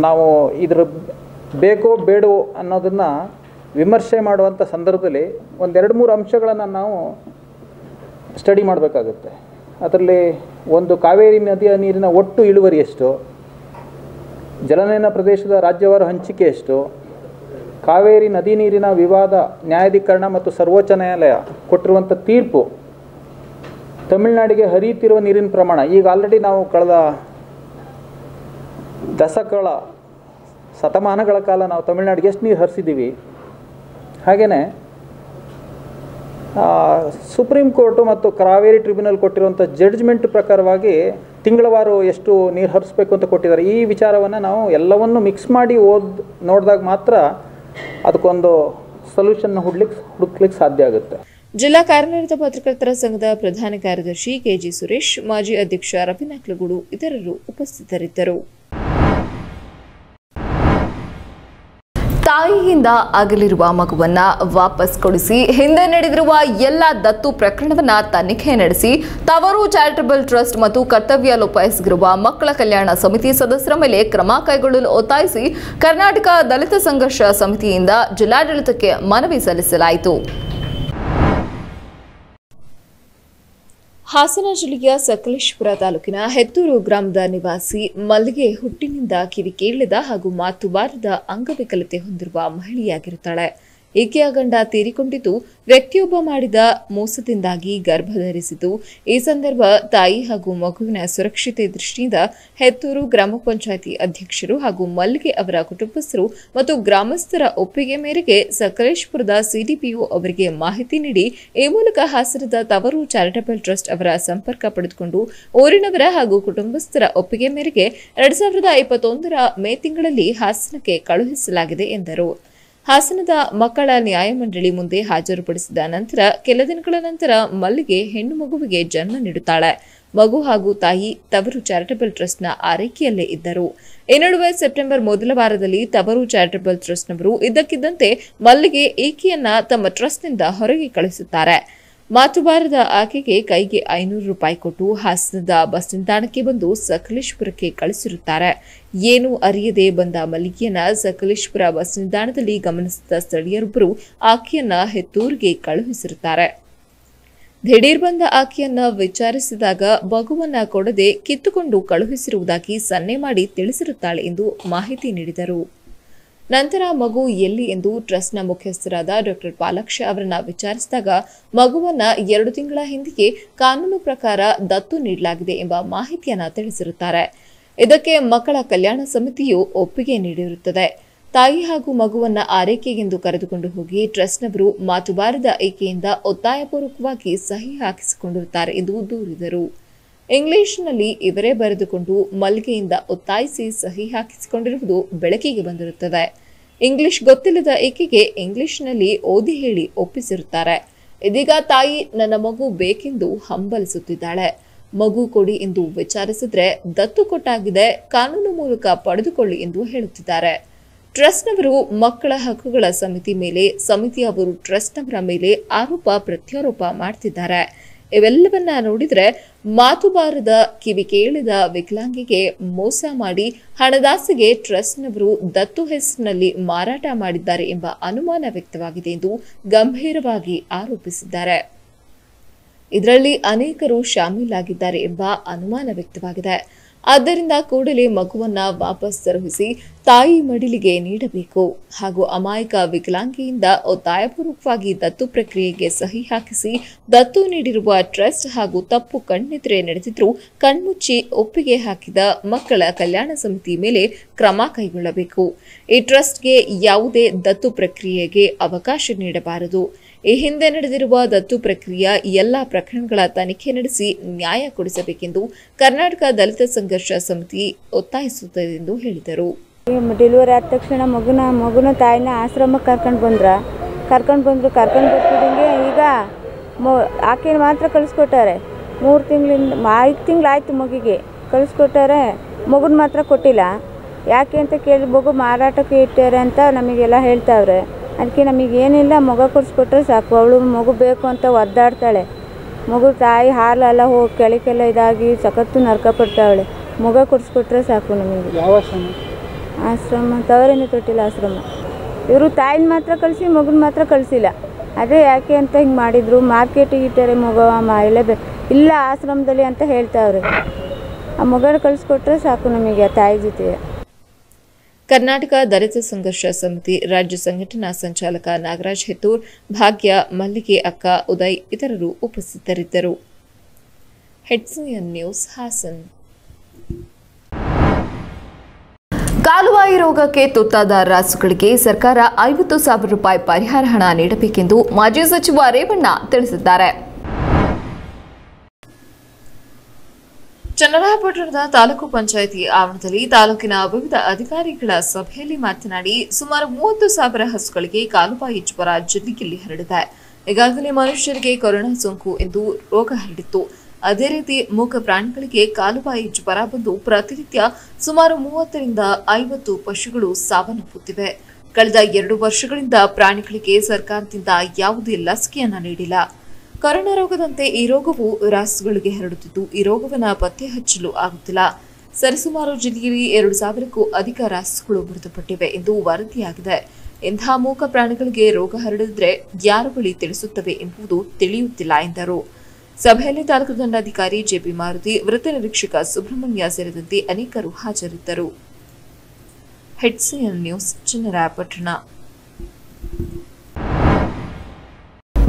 ನಾವು ಇದರ ಬೇಕೋ ಬೇಡೋ ಅನ್ನೋದನ್ನು ವಿಮರ್ಶೆ ಮಾಡುವಂಥ ಸಂದರ್ಭದಲ್ಲಿ 1-2-3 ಅಂಶಗಳನ್ನು ನಾವು ಸ್ಟಡಿ ಮಾಡಬೇಕಾಗುತ್ತೆ. ಅದರಲ್ಲಿ ಒಂದು, ಕಾವೇರಿ ನದಿಯ ನೀರಿನ ಒಟ್ಟು ಇಳುವರಿ ಎಷ್ಟು, ಜಲನಯನ ಪ್ರದೇಶದ ರಾಜ್ಯವಾರು ಹಂಚಿಕೆ ಎಷ್ಟು, ಕಾವೇರಿ ನದಿ ನೀರಿನ ವಿವಾದ ನ್ಯಾಯಾಧೀಕರಣ ಮತ್ತು ಸರ್ವೋಚ್ಚ ನ್ಯಾಯಾಲಯ ಕೊಟ್ಟಿರುವಂಥ ತೀರ್ಪು, ತಮಿಳುನಾಡಿಗೆ ಹರಿಯುತ್ತಿರುವ ನೀರಿನ ಪ್ರಮಾಣ. ಈಗ ಆಲ್ರೆಡಿ ನಾವು ಕಳೆದ ದಶಕಗಳ ಶತಮಾನಗಳ ಕಾಲ ನಾವು ತಮಿಳುನಾಡಿಗೆ ಎಷ್ಟು ನೀರು ಹರಿಸಿದ್ದೀವಿ. ಹಾಗೆಯೇ ಸುಪ್ರೀಂ ಕೋರ್ಟು ಮತ್ತು ಕಾವೇರಿ ಟ್ರಿಬ್ಯುನಲ್ ಕೊಟ್ಟಿರುವಂಥ ಜಡ್ಜ್ಮೆಂಟ್ ಪ್ರಕಾರವಾಗಿ ತಿಂಗಳವಾರು ಎಷ್ಟು ನೀರು ಹರಿಸ್ಬೇಕು ಅಂತ ಕೊಟ್ಟಿದ್ದಾರೆ. ಈ ವಿಚಾರವನ್ನು ನಾವು ಎಲ್ಲವನ್ನು ಮಿಕ್ಸ್ ಮಾಡಿ ನೋಡಿದಾಗ ಮಾತ್ರ ಅದಕ್ಕೊಂದು ಸೊಲ್ಯೂಷನ್ನ ಹುಡುಕ್ಲಿಕ್ಕೆ ಸಾಧ್ಯ ಆಗುತ್ತೆ. ಜಿಲ್ಲಾ ಕಾರ್ಯನಿರತ ಪತ್ರಕರ್ತರ ಸಂಘದ ಪ್ರಧಾನ ಕಾರ್ಯದರ್ಶಿ ಕೆಜಿ ಸುರೇಶ್, ಮಾಜಿ ಅಧ್ಯಕ್ಷ ರವಿನಕ್ಲಗೂಡು ಇತರರು ಉಪಸ್ಥಿತರಿದ್ದರು. ತಾಯಿಯಿಂದ ಅಗಲಿರುವ ಮಗುವನ್ನ ವಾಪಸ್ ಕೊಡಿಸಿ ಹಿಂದೆ ನಡೆದಿರುವ ಎಲ್ಲ ದತ್ತು ಪ್ರಕರಣವನ್ನ ತನಿಖೆ ನಡೆಸಿ ತವರು ಚಾರಿಟಬಲ್ ಟ್ರಸ್ಟ್ ಮತ್ತು ಕರ್ತವ್ಯ ಲೋಪಾಯಿಸಿರುವ ಮಕ್ಕಳ ಕಲ್ಯಾಣ ಸಮಿತಿ ಸದಸ್ಯರ ಮೇಲೆ ಕ್ರಮ ಕೈಗೊಳ್ಳಲು ಒತ್ತಾಯಿಸಿ ಕರ್ನಾಟಕ ದಲಿತ ಸಂಘರ್ಷ ಸಮಿತಿಯಿಂದ ಜಿಲ್ಲಾಡಳಿತಕ್ಕೆ ಮನವಿ ಸಲ್ಲಿಸಲಾಯಿತು. ಹಾಸನ ಜಿಲ್ಲೆಯ ಸಕಲೇಶಪುರ ತಾಲೂಕಿನ ಹೆತ್ತೂರು ಗ್ರಾಮದ ನಿವಾಸಿ ಮಲ್ಲಿಗೆ ಹುಟ್ಟಿನಿಂದ ಕಿವಿ ಕೇಳದ ಹಾಗೂ ಮಾತು ಬಾರದ ಅಂಗವಿಕಲತೆ ಹೊಂದಿರುವ ಮಹಿಳೆಯಾಗಿರುತ್ತಾಳೆ. ಈಕೆಯ ಗಂಡ ತೀರಿಕೊಂಡಿದ್ದು ವ್ಯಕ್ತಿಯೊಬ್ಬ ಮಾಡಿದ ಮೋಸದಿಂದಾಗಿ ಗರ್ಭ ಧರಿಸಿತು. ಈ ಸಂದರ್ಭ ತಾಯಿ ಹಾಗೂ ಮಗುವಿನ ಸುರಕ್ಷತೆ ದೃಷ್ಟಿಯಿಂದ ಹೆತ್ತೂರು ಗ್ರಾಮ ಪಂಚಾಯಿತಿ ಅಧ್ಯಕ್ಷರು ಹಾಗೂ ಮಲ್ಲಿಗೆ ಅವರ ಕುಟುಂಬಸ್ಥರು ಮತ್ತು ಗ್ರಾಮಸ್ಥರ ಒಪ್ಪಿಗೆ ಮೇರೆಗೆ ಸಕಲೇಶಪುರದ ಸಿಡಿಪಿಒ ಅವರಿಗೆ ಮಾಹಿತಿ ನೀಡಿ ಈ ಮೂಲಕ ಹಾಸನದ ತವರು ಚಾರಿಟಬಲ್ ಟ್ರಸ್ಟ್ ಅವರ ಸಂಪರ್ಕ ಪಡೆದುಕೊಂಡು ಊರಿನವರ ಹಾಗೂ ಕುಟುಂಬಸ್ಥರ ಒಪ್ಪಿಗೆ ಮೇರೆಗೆ 2021 ಮೇ ತಿಂಗಳಲ್ಲಿ ಹಾಸನಕ್ಕೆ ಕಳುಹಿಸಲಾಗಿದೆ ಎಂದರು. ಹಾಸನದ ಮಕ್ಕಳ ನ್ಯಾಯಮಂಡಳಿ ಮುಂದೆ ಹಾಜರುಪಡಿಸಿದ ನಂತರ ಕೆಲ ದಿನಗಳ ನಂತರ ಮಲ್ಲಿಗೆ ಹೆಣ್ಣು ಮಗುವಿಗೆ ಜನ್ಮ ನೀಡುತ್ತಾಳೆ. ಮಗು ಹಾಗೂ ತಾಯಿ ತವರು ಚಾರಿಟಬಲ್ ಟ್ರಸ್ಟ್ನ ಆರೈಕೆಯಲ್ಲೇ ಇದ್ದರು. ಈ ನಡುವೆ ಸೆಪ್ಟೆಂಬರ್ ಮೊದಲ ವಾರದಲ್ಲಿ ತವರು ಚಾರಿಟಬಲ್ ಟ್ರಸ್ಟ್ನವರು ಇದ್ದಕ್ಕಿದ್ದಂತೆ ಮಲ್ಲಿಗೆ ಈಕೆಯನ್ನ ತಮ್ಮ ಟ್ರಸ್ಟ್ನಿಂದ ಹೊರಗೆ ಕಳಿಸುತ್ತಾರೆ. ಮಾತು ಬಾರದ ಆಕೆಗೆ ಕೈಗೆ 500 ರೂಪಾಯಿ ಕೊಟ್ಟು ಹಾಸನದ ಬಸ್ ನಿಲ್ದಾಣಕ್ಕೆ ಬಂದು ಸಕಲೇಶಪುರಕ್ಕೆ ಕಳಿಸಿರುತ್ತಾರೆ. ಏನೂ ಅರಿಯದೆ ಬಂದ ಮಲ್ಲಿಗೆಯನ್ನ ಸಕಲೇಶಪುರ ಬಸ್ ನಿಲ್ದಾಣದಲ್ಲಿ ಗಮನಿಸಿದ ಸ್ಥಳೀಯರೊಬ್ಬರು ಆಕೆಯನ್ನ ಹೆತ್ತೂರಿಗೆ ಕಳುಹಿಸಿರುತ್ತಾರೆ. ದಿಢೀರ್ ಬಂದ ಆಕೆಯನ್ನ ವಿಚಾರಿಸಿದಾಗ ಮಗುವನ್ನ ಕೊಡದೆ ಕಿತ್ತುಕೊಂಡು ಕಳುಹಿಸಿರುವುದಾಗಿ ಸನ್ನೆ ಮಾಡಿ ತಿಳಿಸಿರುತ್ತಾಳೆ ಎಂದು ಮಾಹಿತಿ ನೀಡಿದರು. ನಂತರ ಮಗು ಎಲ್ಲಿ ಎಂದು ಟ್ರಸ್ಟ್ನ ಮುಖ್ಯಸ್ಥರಾದ ಡಾ ಪಾಲಾಕ್ಷ ಅವರನ್ನ ವಿಚಾರಿಸಿದಾಗ ಮಗುವನ್ನ 2 ತಿಂಗಳ ಹಿಂದೆಯೇ ಕಾನೂನು ಪ್ರಕಾರ ದತ್ತು ನೀಡಲಾಗಿದೆ ಎಂಬ ಮಾಹಿತಿಯನ್ನ ತಿಳಿಸಿರುತ್ತಾರೆ. ಇದಕ್ಕೆ ಮಕ್ಕಳ ಕಲ್ಯಾಣ ಸಮಿತಿಯು ಒಪ್ಪಿಗೆ ನೀಡಿರುತ್ತದೆ. ತಾಯಿ ಹಾಗೂ ಮಗುವನ್ನ ಆರೈಕೆಗೆಂದು ಕರೆದುಕೊಂಡು ಹೋಗಿ ಟ್ರಸ್ಟ್ನವರು ಮಾತು ಬಾರದ ಈಕೆಯಿಂದ ಒತ್ತಾಯಪೂರ್ವಕವಾಗಿ ಸಹಿ ಹಾಕಿಸಿಕೊಂಡಿರುತ್ತಾರೆ ಎಂದು ದೂರಿದರು. ಇಂಗ್ಲಿಷ್ನಲ್ಲಿ ಇವರೇ ಬರೆದುಕೊಂಡು ಮಲ್ಲಿಗೆಯಿಂದ ಒತ್ತಾಯಿಸಿ ಸಹಿ ಹಾಕಿಸಿಕೊಂಡಿರುವುದು ಬೆಳಕಿಗೆ ಬಂದಿರುತ್ತದೆ. ಇಂಗ್ಲಿಷ್ ಗೊತ್ತಿಲ್ಲದ ಈಕೆಗೆ ಇಂಗ್ಲಿಷ್ನಲ್ಲಿ ಓದಿ ಹೇಳಿ ಒಪ್ಪಿಸಿರುತ್ತಾರೆ. ಇದೀಗ ತಾಯಿ ನನ್ನ ಮಗು ಬೇಕೆಂದು ಹಂಬಲಿಸುತ್ತಿದ್ದಾಳೆ. ಮಗು ಕೊಡಿ ಎಂದು ವಿಚಾರಿಸಿದ್ರೆ ದತ್ತು ಕೊಟ್ಟಾಗಿದೆ, ಕಾನೂನು ಮೂಲಕ ಪಡೆದುಕೊಳ್ಳಿ ಎಂದು ಹೇಳುತ್ತಿದ್ದಾರೆ. ಟ್ರಸ್ಟ್ನವರು ಮಕ್ಕಳ ಹಕ್ಕುಗಳ ಸಮಿತಿ ಮೇಲೆ, ಸಮಿತಿಯವರು ಟ್ರಸ್ಟ್ನವರ ಮೇಲೆ ಆರೋಪ ಪ್ರತ್ಯಾರೋಪ ಮಾಡ್ತಿದ್ದಾರೆ. ಇವೆಲ್ಲವನ್ನ ನೋಡಿದ್ರೆ ಮಾತು ಬಾರದ ಕಿವಿ ಕೇಳಿದ ವಿಕಲಾಂಗಿಗೆ ಮೋಸ ಮಾಡಿ ಹಣದಾಸೆಗೆ ಟ್ರಸ್ಟ್ನವರು ದತ್ತು ಹೆಸರಿನಲ್ಲಿ ಮಾರಾಟ ಮಾಡಿದ್ದಾರೆ ಎಂಬ ಅನುಮಾನ ವ್ಯಕ್ತವಾಗಿದೆ ಎಂದು ಗಂಭೀರವಾಗಿ ಆರೋಪಿಸಿದ್ದಾರೆ. ಇದರಲ್ಲಿ ಅನೇಕರು ಶಾಮೀಲಾಗಿದ್ದಾರೆ ಎಂಬ ಅನುಮಾನ ವ್ಯಕ್ತವಾಗಿದೆ. ಆದ್ದರಿಂದ ಕೂಡಲೇ ಮಗುವನ್ನ ವಾಪಸ್ ತರುಹಿಸಿ ತಾಯಿ ಮಡಿಲಿಗೆ ನೀಡಬೇಕು ಹಾಗೂ ಅಮಾಯಕ ವಿಕಲಾಂಗಿಯಿಂದ ಒತ್ತಾಯಪೂರ್ವಕವಾಗಿ ದತ್ತು ಪ್ರಕ್ರಿಯೆಗೆ ಸಹಿ ಹಾಕಿಸಿ ದತ್ತು ನೀಡಿರುವ ಟ್ರಸ್ಟ್ ಹಾಗೂ ತಪ್ಪು ಕಣ್ಣೆದುರೆ ನಡೆದಿದ್ರೂ ಕಣ್ಮುಚ್ಚಿ ಒಪ್ಪಿಗೆ ಹಾಕಿದ ಮಕ್ಕಳ ಕಲ್ಯಾಣ ಸಮಿತಿ ಮೇಲೆ ಕ್ರಮ ಕೈಗೊಳ್ಳಬೇಕು. ಈ ಟ್ರಸ್ಟ್ಗೆ ಯಾವುದೇ ದತ್ತು ಪ್ರಕ್ರಿಯೆಗೆ ಅವಕಾಶ ನೀಡಬಾರದು. ಈ ಹಿಂದೆ ನಡೆದಿರುವ ದತ್ತು ಪ್ರಕ್ರಿಯೆಯ ಎಲ್ಲಾ ಪ್ರಕರಣಗಳ ತನಿಖೆ ನಡೆಸಿ ನ್ಯಾಯ ಕೊಡಿಸಬೇಕೆಂದು ಕರ್ನಾಟಕ ದಲಿತ ಸಂಘರ್ಷ ಸಮಿತಿ ಒತ್ತಾಯಿಸುತ್ತದೆ ಎಂದು ಹೇಳಿದರು. ಡೆಲಿವರಿ ಆದ ತಕ್ಷಣ ಮಗುನ ತಾಯಿನ ಆಶ್ರಮಕ್ಕೆ ಕರ್ಕೊಂಡು ಬರ್ತಿದ್ದಂಗೆ ಈಗ ಆಕೆನ ಮಾತ್ರ ಕಳಿಸ್ಕೊಟ್ಟಾರೆ. 3 ತಿಂಗಳಿಂದ 5 ತಿಂಗಳಾಯ್ತು ಮಗುಗೆ ಕಳಿಸ್ಕೊಟ್ಟಾರೆ, ಮಗುನ ಮಾತ್ರ ಕೊಟ್ಟಿಲ್ಲ. ಯಾಕೆ ಅಂತ ಕೇಳಿ ಮಗು ಮಾರಾಟಕ್ಕೆ ಇಟ್ಟಾರೆ ಅಂತ ನಮಗೆಲ್ಲ ಹೇಳ್ತಾವ್ರೆ. ಅದಕ್ಕೆ ನಮಗೇನಿಲ್ಲ, ಮಗು ಕೊಡಿಸ್ಕೊಟ್ರೆ ಸಾಕು. ಅವಳು ಮಗು ಬೇಕು ಅಂತ ಒದ್ದಾಡ್ತಾಳೆ. ಮಗು ತಾಯಿ ಹಾಲೆಲ್ಲ ಹೋಗಿ ಕೆಳಕ್ಕೆಲ್ಲ ಇದಾಗಿ ಸಖತ್ತು ನರಕ ಪಡ್ತಾವಳೆ. ಮಗು ಕೊಡಿಸ್ಕೊಟ್ರೆ ಸಾಕು ನಮಗೆ. ಯಾವ ಆಶ್ರಮ ತವರೇನು ತೊಟ್ಟಿಲ್ಲ ಆಶ್ರಮ. ಇವರು ತಾಯಿನ ಮಾತ್ರ ಕಳಿಸಿ ಮಗುನ ಮಾತ್ರ ಕಳಿಸಿಲ್ಲ. ಅದೇ ಯಾಕೆ ಅಂತ ಹಿಂಗೆ ಮಾಡಿದ್ರು. ಮಾರ್ಕೆಟಿಗೆ ಇಟ್ಟಾರೆ ಮಗು ಇಲ್ಲ ಆಶ್ರಮದಲ್ಲಿ ಅಂತ ಹೇಳ್ತಾವ್ರೆ. ಆ ಮಗನ ಕಳಿಸ್ಕೊಟ್ರೆ ಸಾಕು ನಮಗೆ ಆ ತಾಯಿ ಜೊತೆ. ಕರ್ನಾಟಕ ದಲಿತ ಸಂಘರ್ಷ ಸಮಿತಿ ರಾಜ್ಯ ಸಂಘಟನಾ ಸಂಚಾಲಕ ನಾಗರಾಜ್ ಹೆತ್ತೂರ್, ಭಾಗ್ಯ, ಮಲ್ಲಿಗೆ ಅಕ್ಕ, ಉದಯ್ ಇತರರು ಉಪಸ್ಥಿತರಿದ್ದರು. ಹೆಡ್ಸಿಎನ್ ನ್ಯೂಸ್ ಹಾಸನ್. ಕಾಲುಬಾಯಿ ರೋಗಕ್ಕೆ ತುತ್ತಾದ ರಾಸುಗಳಿಗೆ ಸರ್ಕಾರ 50,000 ರೂಪಾಯಿ ಪರಿಹಾರ ಹಣ ನೀಡಬೇಕೆಂದು ಮಾಜಿ ಸಚಿವ ರೇವಣ್ಣ ತಿಳಿಸಿದ್ದಾರೆ. ಚನ್ನರಾಯಪಟ್ಟಣದ ತಾಲೂಕು ಪಂಚಾಯಿತಿ ಆವರಣದಲ್ಲಿ ತಾಲೂಕಿನ ವಿವಿಧ ಅಧಿಕಾರಿಗಳ ಸಭೆಯಲ್ಲಿ ಮಾತನಾಡಿ, ಸುಮಾರು 30,000 ಹಸುಗಳಿಗೆ ಕಾಲುಬಾಯಿ ಜ್ವರ ಜಿಲ್ಲೆಯಲ್ಲಿ ಹರಡಿದೆ. ಈಗಾಗಲೇ ಮನುಷ್ಯರಿಗೆ ಕೊರೋನಾ ಸೋಂಕು ಎಂದು ರೋಗ ಹರಡಿತ್ತು. ಅದೇ ರೀತಿ ಮೂಕ ಪ್ರಾಣಿಗಳಿಗೆ ಕಾಲುಬಾಯಿ ಜ್ವರ ಬಂದು ಪ್ರತಿನಿತ್ಯ ಸುಮಾರು 30ರಿಂದ 50 ಪಶುಗಳು ಸಾವನ್ನಪ್ಪುತ್ತಿವೆ. ಕಳೆದ 2 ವರ್ಷಗಳಿಂದ ಪ್ರಾಣಿಗಳಿಗೆ ಸರ್ಕಾರದಿಂದ ಯಾವುದೇ ಲಸಿಕೆಯನ್ನ ನೀಡಿಲ್ಲ. ಕೊರೋನಾ ರೋಗದಂತೆ ಈ ರೋಗವು ರಾಸುಗಳಿಗೆ ಹರಡುತ್ತಿದ್ದು, ಈ ರೋಗವನ್ನು ಪತ್ತೆ ಹಚ್ಚಲು ಆಗುತ್ತಿಲ್ಲ. ಸರಿಸುಮಾರು ಜಿಲ್ಲೆಯಲ್ಲಿ 2,000ಕ್ಕೂ ಅಧಿಕ ರಾಸುಗಳು ಮೃತಪಟ್ಟಿವೆ ಎಂದು ವರದಿಯಾಗಿದೆ. ಇಂತಹ ಮೂಕ ಪ್ರಾಣಿಗಳಿಗೆ ರೋಗ ಹರಡಿದ್ರೆ ಯಾರ ಬಳಿ ತಿಳಿಸುತ್ತವೆ ಎಂಬುದು ತಿಳಿಯುತ್ತಿಲ್ಲ ಎಂದರು. ಸಭೆಯಲ್ಲಿ ತಾಲೂಕು ದಂಡಾಧಿಕಾರಿ ಜೆಪಿ ಮಾರುತಿ, ವೃತ್ತ ನಿರೀಕ್ಷಕ ಸುಬ್ರಹ್ಮಣ್ಯ ಸೇರಿದಂತೆ ಅನೇಕರು ಹಾಜರಿದ್ದರು. ಹೆಡ್ಸಿಎನ್ ನ್ಯೂಸ್, ಚನ್ನರಾಯಪಟ್ಟಣ.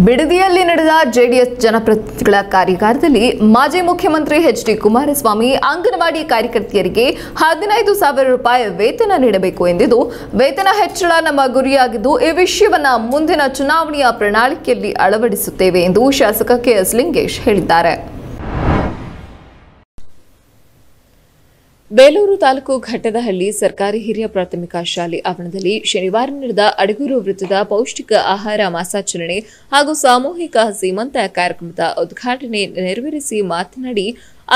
ಬಿಡದಿಯಲ್ಲಿ ನಡೆದ ಜೆಡಿಎಸ್ ಜನಪ್ರತಿನಿಧಿಗಳ ಕಾರ್ಯಾಗಾರದಲ್ಲಿ ಮಾಜಿ ಮುಖ್ಯಮಂತ್ರಿ ಎಚ್.ಡಿ. ಕುಮಾರಸ್ವಾಮಿ ಅಂಗನವಾಡಿ ಕಾರ್ಯಕರ್ತೆಯರಿಗೆ 15,000 ರೂಪಾಯಿ ವೇತನ ನೀಡಬೇಕು ಎಂದಿದ್ದು, ವೇತನ ಹೆಚ್ಚಳ ನಮ್ಮ ಗುರಿಯಾಗಿದ್ದು ಈ ವಿಷಯವನ್ನು ಮುಂದಿನ ಚುನಾವಣೆಯ ಪ್ರಣಾಳಿಕೆಯಲ್ಲಿ ಅಳವಡಿಸುತ್ತೇವೆ ಎಂದು ಶಾಸಕ ಕೆಎಸ್ ಲಿಂಗೇಶ್ ಹೇಳಿದ್ದಾರೆ. ಬೇಲೂರು ತಾಲೂಕು ಘಟ್ಟದಹಳ್ಳಿ ಸರ್ಕಾರಿ ಹಿರಿಯ ಪ್ರಾಥಮಿಕ ಶಾಲೆ ಆವರಣದಲ್ಲಿ ಶನಿವಾರ ನಡೆದ ಅಡಗೂರು ವೃತ್ತದ ಪೌಷ್ಟಿಕ ಆಹಾರ ಮಾಸಾಚರಣೆ ಹಾಗೂ ಸಾಮೂಹಿಕ ಸೀಮಂತ ಕಾರ್ಯಕ್ರಮದ ಉದ್ಘಾಟನೆ ನೆರವೇರಿಸಿ ಮಾತನಾಡಿ,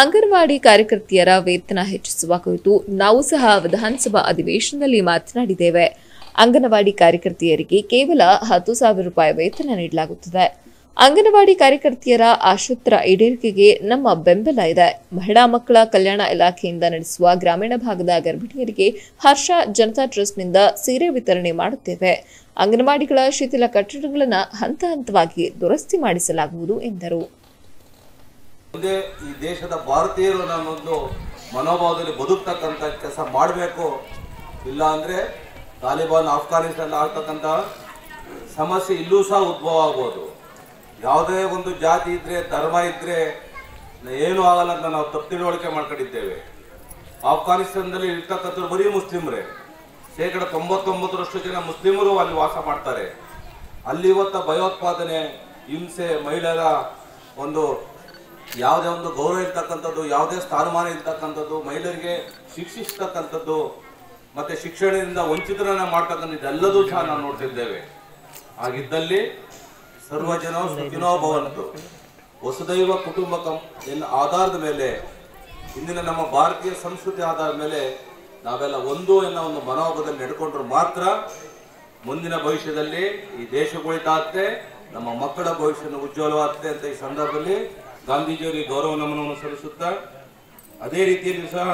ಅಂಗನವಾಡಿ ಕಾರ್ಯಕರ್ತೆಯರ ವೇತನ ಹೆಚ್ಚಿಸುವ ಕುರಿತು ನಾವು ಸಹ ವಿಧಾನಸಭಾ ಅಧಿವೇಶನದಲ್ಲಿ ಮಾತನಾಡಿದ್ದೇವೆ. ಅಂಗನವಾಡಿ ಕಾರ್ಯಕರ್ತೆಯರಿಗೆ ಕೇವಲ 10,000 ರೂಪಾಯಿ ವೇತನ ನೀಡಲಾಗುತ್ತದೆ. ಅಂಗನವಾಡಿ ಕಾರ್ಯಕರ್ತೆಯರ ಆಶೋತ್ತರ ಈಡೇರಿಕೆಗೆ ನಮ್ಮ ಬೆಂಬಲ ಇದೆ. ಮಹಿಳಾ ಮಕ್ಕಳ ಕಲ್ಯಾಣ ಇಲಾಖೆಯಿಂದ ನಡೆಸುವ ಗ್ರಾಮೀಣ ಭಾಗದ ಗರ್ಭಿಣಿಯರಿಗೆ ಹರ್ಷ ಜನತಾ ಟ್ರಸ್ಟ್ನಿಂದ ಸೀರೆ ವಿತರಣೆ ಮಾಡುತ್ತೇವೆ. ಅಂಗನವಾಡಿಗಳ ಶಿಥಿಲ ಕಟ್ಟಡಗಳನ್ನು ಹಂತ ಹಂತವಾಗಿ ದುರಸ್ತಿ ಮಾಡಿಸಲಾಗುವುದು ಎಂದರು. ಮುಂದೆ ಈ ದೇಶದ ಭಾರತೀಯರು ನಾನೊಂದು ಮನೋಭಾವದಲ್ಲಿ ಬದುಕ್ತಕ್ಕಂಥ ಕೆಲಸ ಮಾಡಬೇಕು. ಇಲ್ಲ ಅಂದ್ರೆ ತಾಲಿಬಾನ್ ಆಫ್ಘಾನಿಸ್ತಾನ ಆಗ್ತಕ್ಕಂಥ ಸಮಸ್ಯೆ ಇಲ್ಲೂ ಸಹ ಉದ್ಭವ ಆಗ್ಬೋದು. ಯಾವುದೇ ಒಂದು ಜಾತಿ ಇದ್ರೆ, ಧರ್ಮ ಇದ್ರೆ ಏನು ಆಗಲ್ಲ ಅಂತ ನಾವು ತಪ್ಪು ತಿಳುವಳಿಕೆ ಮಾಡ್ಕೊಂಡಿದ್ದೇವೆ. ಆಫ್ಘಾನಿಸ್ತಾನದಲ್ಲಿ ಇರ್ತಕ್ಕಂಥವ್ರು ಬರೀ ಮುಸ್ಲಿಮರೇ. 99% ಜನ ಮುಸ್ಲಿಮರು ಅಲ್ಲಿ ವಾಸ ಮಾಡ್ತಾರೆ. ಅಲ್ಲಿ ಇವತ್ತ ಭಯೋತ್ಪಾದನೆ, ಹಿಂಸೆ, ಮಹಿಳೆಯರ ಒಂದು ಯಾವುದೇ ಒಂದು ಗೌರವ ಇರ್ತಕ್ಕಂಥದ್ದು, ಯಾವುದೇ ಸ್ಥಾನಮಾನ ಇರ್ತಕ್ಕಂಥದ್ದು, ಮಹಿಳೆಯರಿಗೆ ಶಿಕ್ಷಿಸ್ತಕ್ಕಂಥದ್ದು, ಮತ್ತೆ ಶಿಕ್ಷಣದಿಂದ ವಂಚಿತರನ್ನ ಮಾಡ್ತಕ್ಕಂಥ ಇದೆಲ್ಲದೂ ಸಹ ನಾವು ನೋಡ್ತಿದ್ದೇವೆ. ಹಾಗಿದ್ದಲ್ಲಿ ಸರ್ವಜನ ಸುಖಿನೋ ಭವಂತು, ವಸುದೈವ ಕುಟುಂಬಕಂ ಎನ್ನ ಆಧಾರದ ಮೇಲೆ, ಇಂದಿನ ನಮ್ಮ ಭಾರತೀಯ ಸಂಸ್ಕೃತಿ ಆಧಾರದ ಮೇಲೆ ನಾವೆಲ್ಲ ಒಂದು ಎನ್ನೋ ಒಂದು ಮನೋಭಾವದಲ್ಲಿ ನಡ್ಕೊಂಡ್ರು ಮಾತ್ರ ಮುಂದಿನ ಭವಿಷ್ಯದಲ್ಲಿ ಈ ದೇಶ ಉಳಿತಾಗುತ್ತೆ, ನಮ್ಮ ಮಕ್ಕಳ ಭವಿಷ್ಯನ ಉಜ್ವಲವಾಗುತ್ತೆ ಅಂತ ಈ ಸಂದರ್ಭದಲ್ಲಿ ಗಾಂಧೀಜಿಯವರಿಗೆ ಗೌರವ ನಮನವನ್ನು ಸಲ್ಲಿಸುತ್ತಾ, ಅದೇ ರೀತಿಯಲ್ಲಿ ಸಹ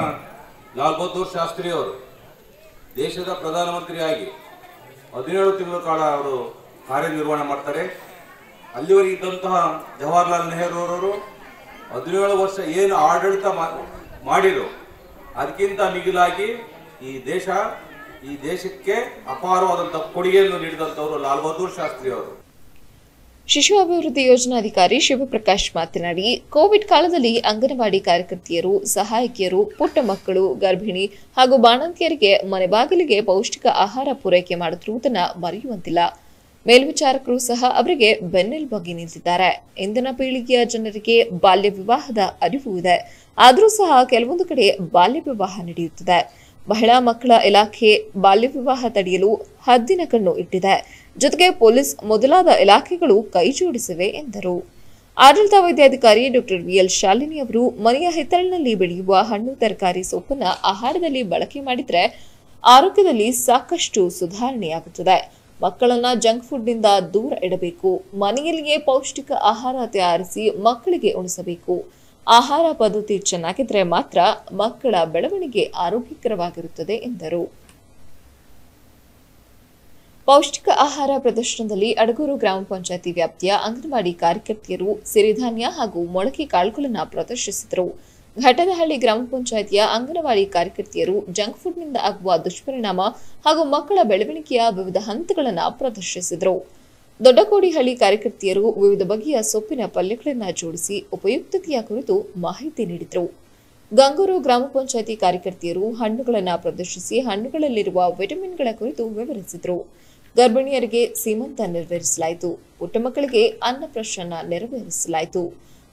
ಲಾಲ್ ಬಹದ್ದೂರ್ ಶಾಸ್ತ್ರಿ ಅವರು ದೇಶದ ಪ್ರಧಾನಮಂತ್ರಿಯಾಗಿ 17 ತಿಂಗಳ ಕಾಲ ಅವರು ಕಾರ್ಯನಿರ್ವಹಣೆ ಮಾಡ್ತಾರೆ. ಅಲ್ಲಿವರೆಗೆ ಇದ್ದಂತಹ ಜವಾಹರ್ಲಾಲ್ ನೆಹರು ಅವರು 17 ವರ್ಷ ಏನು ಆಡಳಿತ ಮಾಡಿರು, ಅದಕ್ಕಿಂತ ಮಿಗಿಲಾಗಿ ಈ ದೇಶಕ್ಕೆ ಅಪಾರವಾದಂತಹ ಕೊಡುಗೆಯನ್ನು ನೀಡಿದಂಥವರು ಲಾಲ್ ಬಹದ್ದೂರ್ ಶಾಸ್ತ್ರಿ ಅವರು. ಶಿಶು ಅಭಿವೃದ್ಧಿ ಯೋಜನಾಧಿಕಾರಿ ಶಿವಪ್ರಕಾಶ್ ಮಾತನಾಡಿ, ಕೋವಿಡ್ ಕಾಲದಲ್ಲಿ ಅಂಗನವಾಡಿ ಕಾರ್ಯಕರ್ತೆಯರು, ಸಹಾಯಕಿಯರು, ಪುಟ್ಟ ಮಕ್ಕಳು, ಗರ್ಭಿಣಿ ಹಾಗೂ ಬಾಣಂತಿಯರಿಗೆ ಮನೆ ಬಾಗಿಲಿಗೆ ಪೌಷ್ಟಿಕ ಆಹಾರ ಪೂರೈಕೆ ಮಾಡುತ್ತಿರುವುದನ್ನು ಮರೆಯುವಂತಿಲ್ಲ. ಮೇಲ್ವಿಚಾರಕರು ಸಹ ಅವರಿಗೆ ಬೆನ್ನೆಲುಬಾಗಿ ನಿಂತಿದ್ದಾರೆ. ಇಂದಿನ ಪೀಳಿಗೆಯ ಜನರಿಗೆ ಬಾಲ್ಯ ವಿವಾಹದ ಅರಿವು ಇದೆ. ಆದರೂ ಸಹ ಕೆಲವೊಂದು ಕಡೆ ಬಾಲ್ಯ ವಿವಾಹ ನಡೆಯುತ್ತದೆ. ಮಹಿಳಾ ಮಕ್ಕಳ ಇಲಾಖೆ ಬಾಲ್ಯ ವಿವಾಹ ತಡೆಯಲು ಹದ್ದಿನ ಕಣ್ಣು ಇಟ್ಟಿದೆ. ಜೊತೆಗೆ ಪೊಲೀಸ್ ಮೊದಲಾದ ಇಲಾಖೆಗಳು ಕೈ ಜೋಡಿಸಿವೆ ಎಂದರು. ಆಡಳಿತ ವೈದ್ಯಾಧಿಕಾರಿ ಡಾಕ್ಟರ್ ವಿಎಲ್ ಶಾಲಿನಿ ಅವರು ಮನೆಯ ಹಿತ್ತಲಿನಲ್ಲಿ ಬೆಳೆಯುವ ಹಣ್ಣು ತರಕಾರಿ ಸೊಪ್ಪನ್ನ ಆಹಾರದಲ್ಲಿ ಬಳಕೆ ಮಾಡಿದ್ರೆ ಆರೋಗ್ಯದಲ್ಲಿ ಸಾಕಷ್ಟು ಸುಧಾರಣೆಯಾಗುತ್ತದೆ. ಮಕ್ಕಳನ್ನ ಜಂಕ್ ಫುಡ್ನಿಂದ ದೂರ ಇಡಬೇಕು. ಮನೆಯಲ್ಲಿಯೇ ಪೌಷ್ಟಿಕ ಆಹಾರ ತಯಾರಿಸಿ ಮಕ್ಕಳಿಗೆ ಉಣಿಸಬೇಕು. ಆಹಾರ ಪದ್ಧತಿ ಚೆನ್ನಾಗಿದ್ರೆ ಮಾತ್ರ ಮಕ್ಕಳ ಬೆಳವಣಿಗೆ ಆರೋಗ್ಯಕರವಾಗಿರುತ್ತದೆ ಎಂದರು. ಪೌಷ್ಟಿಕ ಆಹಾರ ಪ್ರದರ್ಶನದಲ್ಲಿ ಅಡಗೂರು ಗ್ರಾಮ ಪಂಚಾಯತಿ ವ್ಯಾಪ್ತಿಯ ಅಂಗನವಾಡಿ ಕಾರ್ಯಕರ್ತೆಯರು ಸಿರಿಧಾನ್ಯ ಹಾಗೂ ಮೊಳಕೆ ಕಾಳುಗಳನ್ನು ಪ್ರದರ್ಶಿಸಿದರು. ಘಟ್ಟದಹಳ್ಳಿ ಗ್ರಾಮ ಪಂಚಾಯತಿಯ ಅಂಗನವಾಡಿ ಕಾರ್ಯಕರ್ತೆಯರು ಜಂಕ್ ಫುಡ್ನಿಂದ ಆಗುವ ದುಷ್ಪರಿಣಾಮ ಹಾಗೂ ಮಕ್ಕಳ ಬೆಳವಣಿಗೆಯ ವಿವಿಧ ಹಂತಗಳನ್ನು ಪ್ರದರ್ಶಿಸಿದರು. ದೊಡ್ಡಕೋಡಿಹಳ್ಳಿ ಕಾರ್ಯಕರ್ತೆಯರು ವಿವಿಧ ಬಗೆಯ ಸೊಪ್ಪಿನ ಪಲ್ಯಗಳನ್ನು ಜೋಡಿಸಿ ಉಪಯುಕ್ತತೆಯ ಕುರಿತು ಮಾಹಿತಿ ನೀಡಿದರು. ಗಂಗೂರು ಗ್ರಾಮ ಪಂಚಾಯತಿ ಕಾರ್ಯಕರ್ತೆಯರು ಹಣ್ಣುಗಳನ್ನು ಪ್ರದರ್ಶಿಸಿ ಹಣ್ಣುಗಳಲ್ಲಿರುವ ವಿಟಮಿನ್ಗಳ ಕುರಿತು ವಿವರಿಸಿದರು. ಗರ್ಭಿಣಿಯರಿಗೆ ಸೀಮಂತ ನೆರವೇರಿಸಲಾಯಿತು. ಪುಟ್ಟ ಮಕ್ಕಳಿಗೆ ಅನ್ನಪ್ರಾಶನ ನೆರವೇರಿಸಲಾಯಿತು.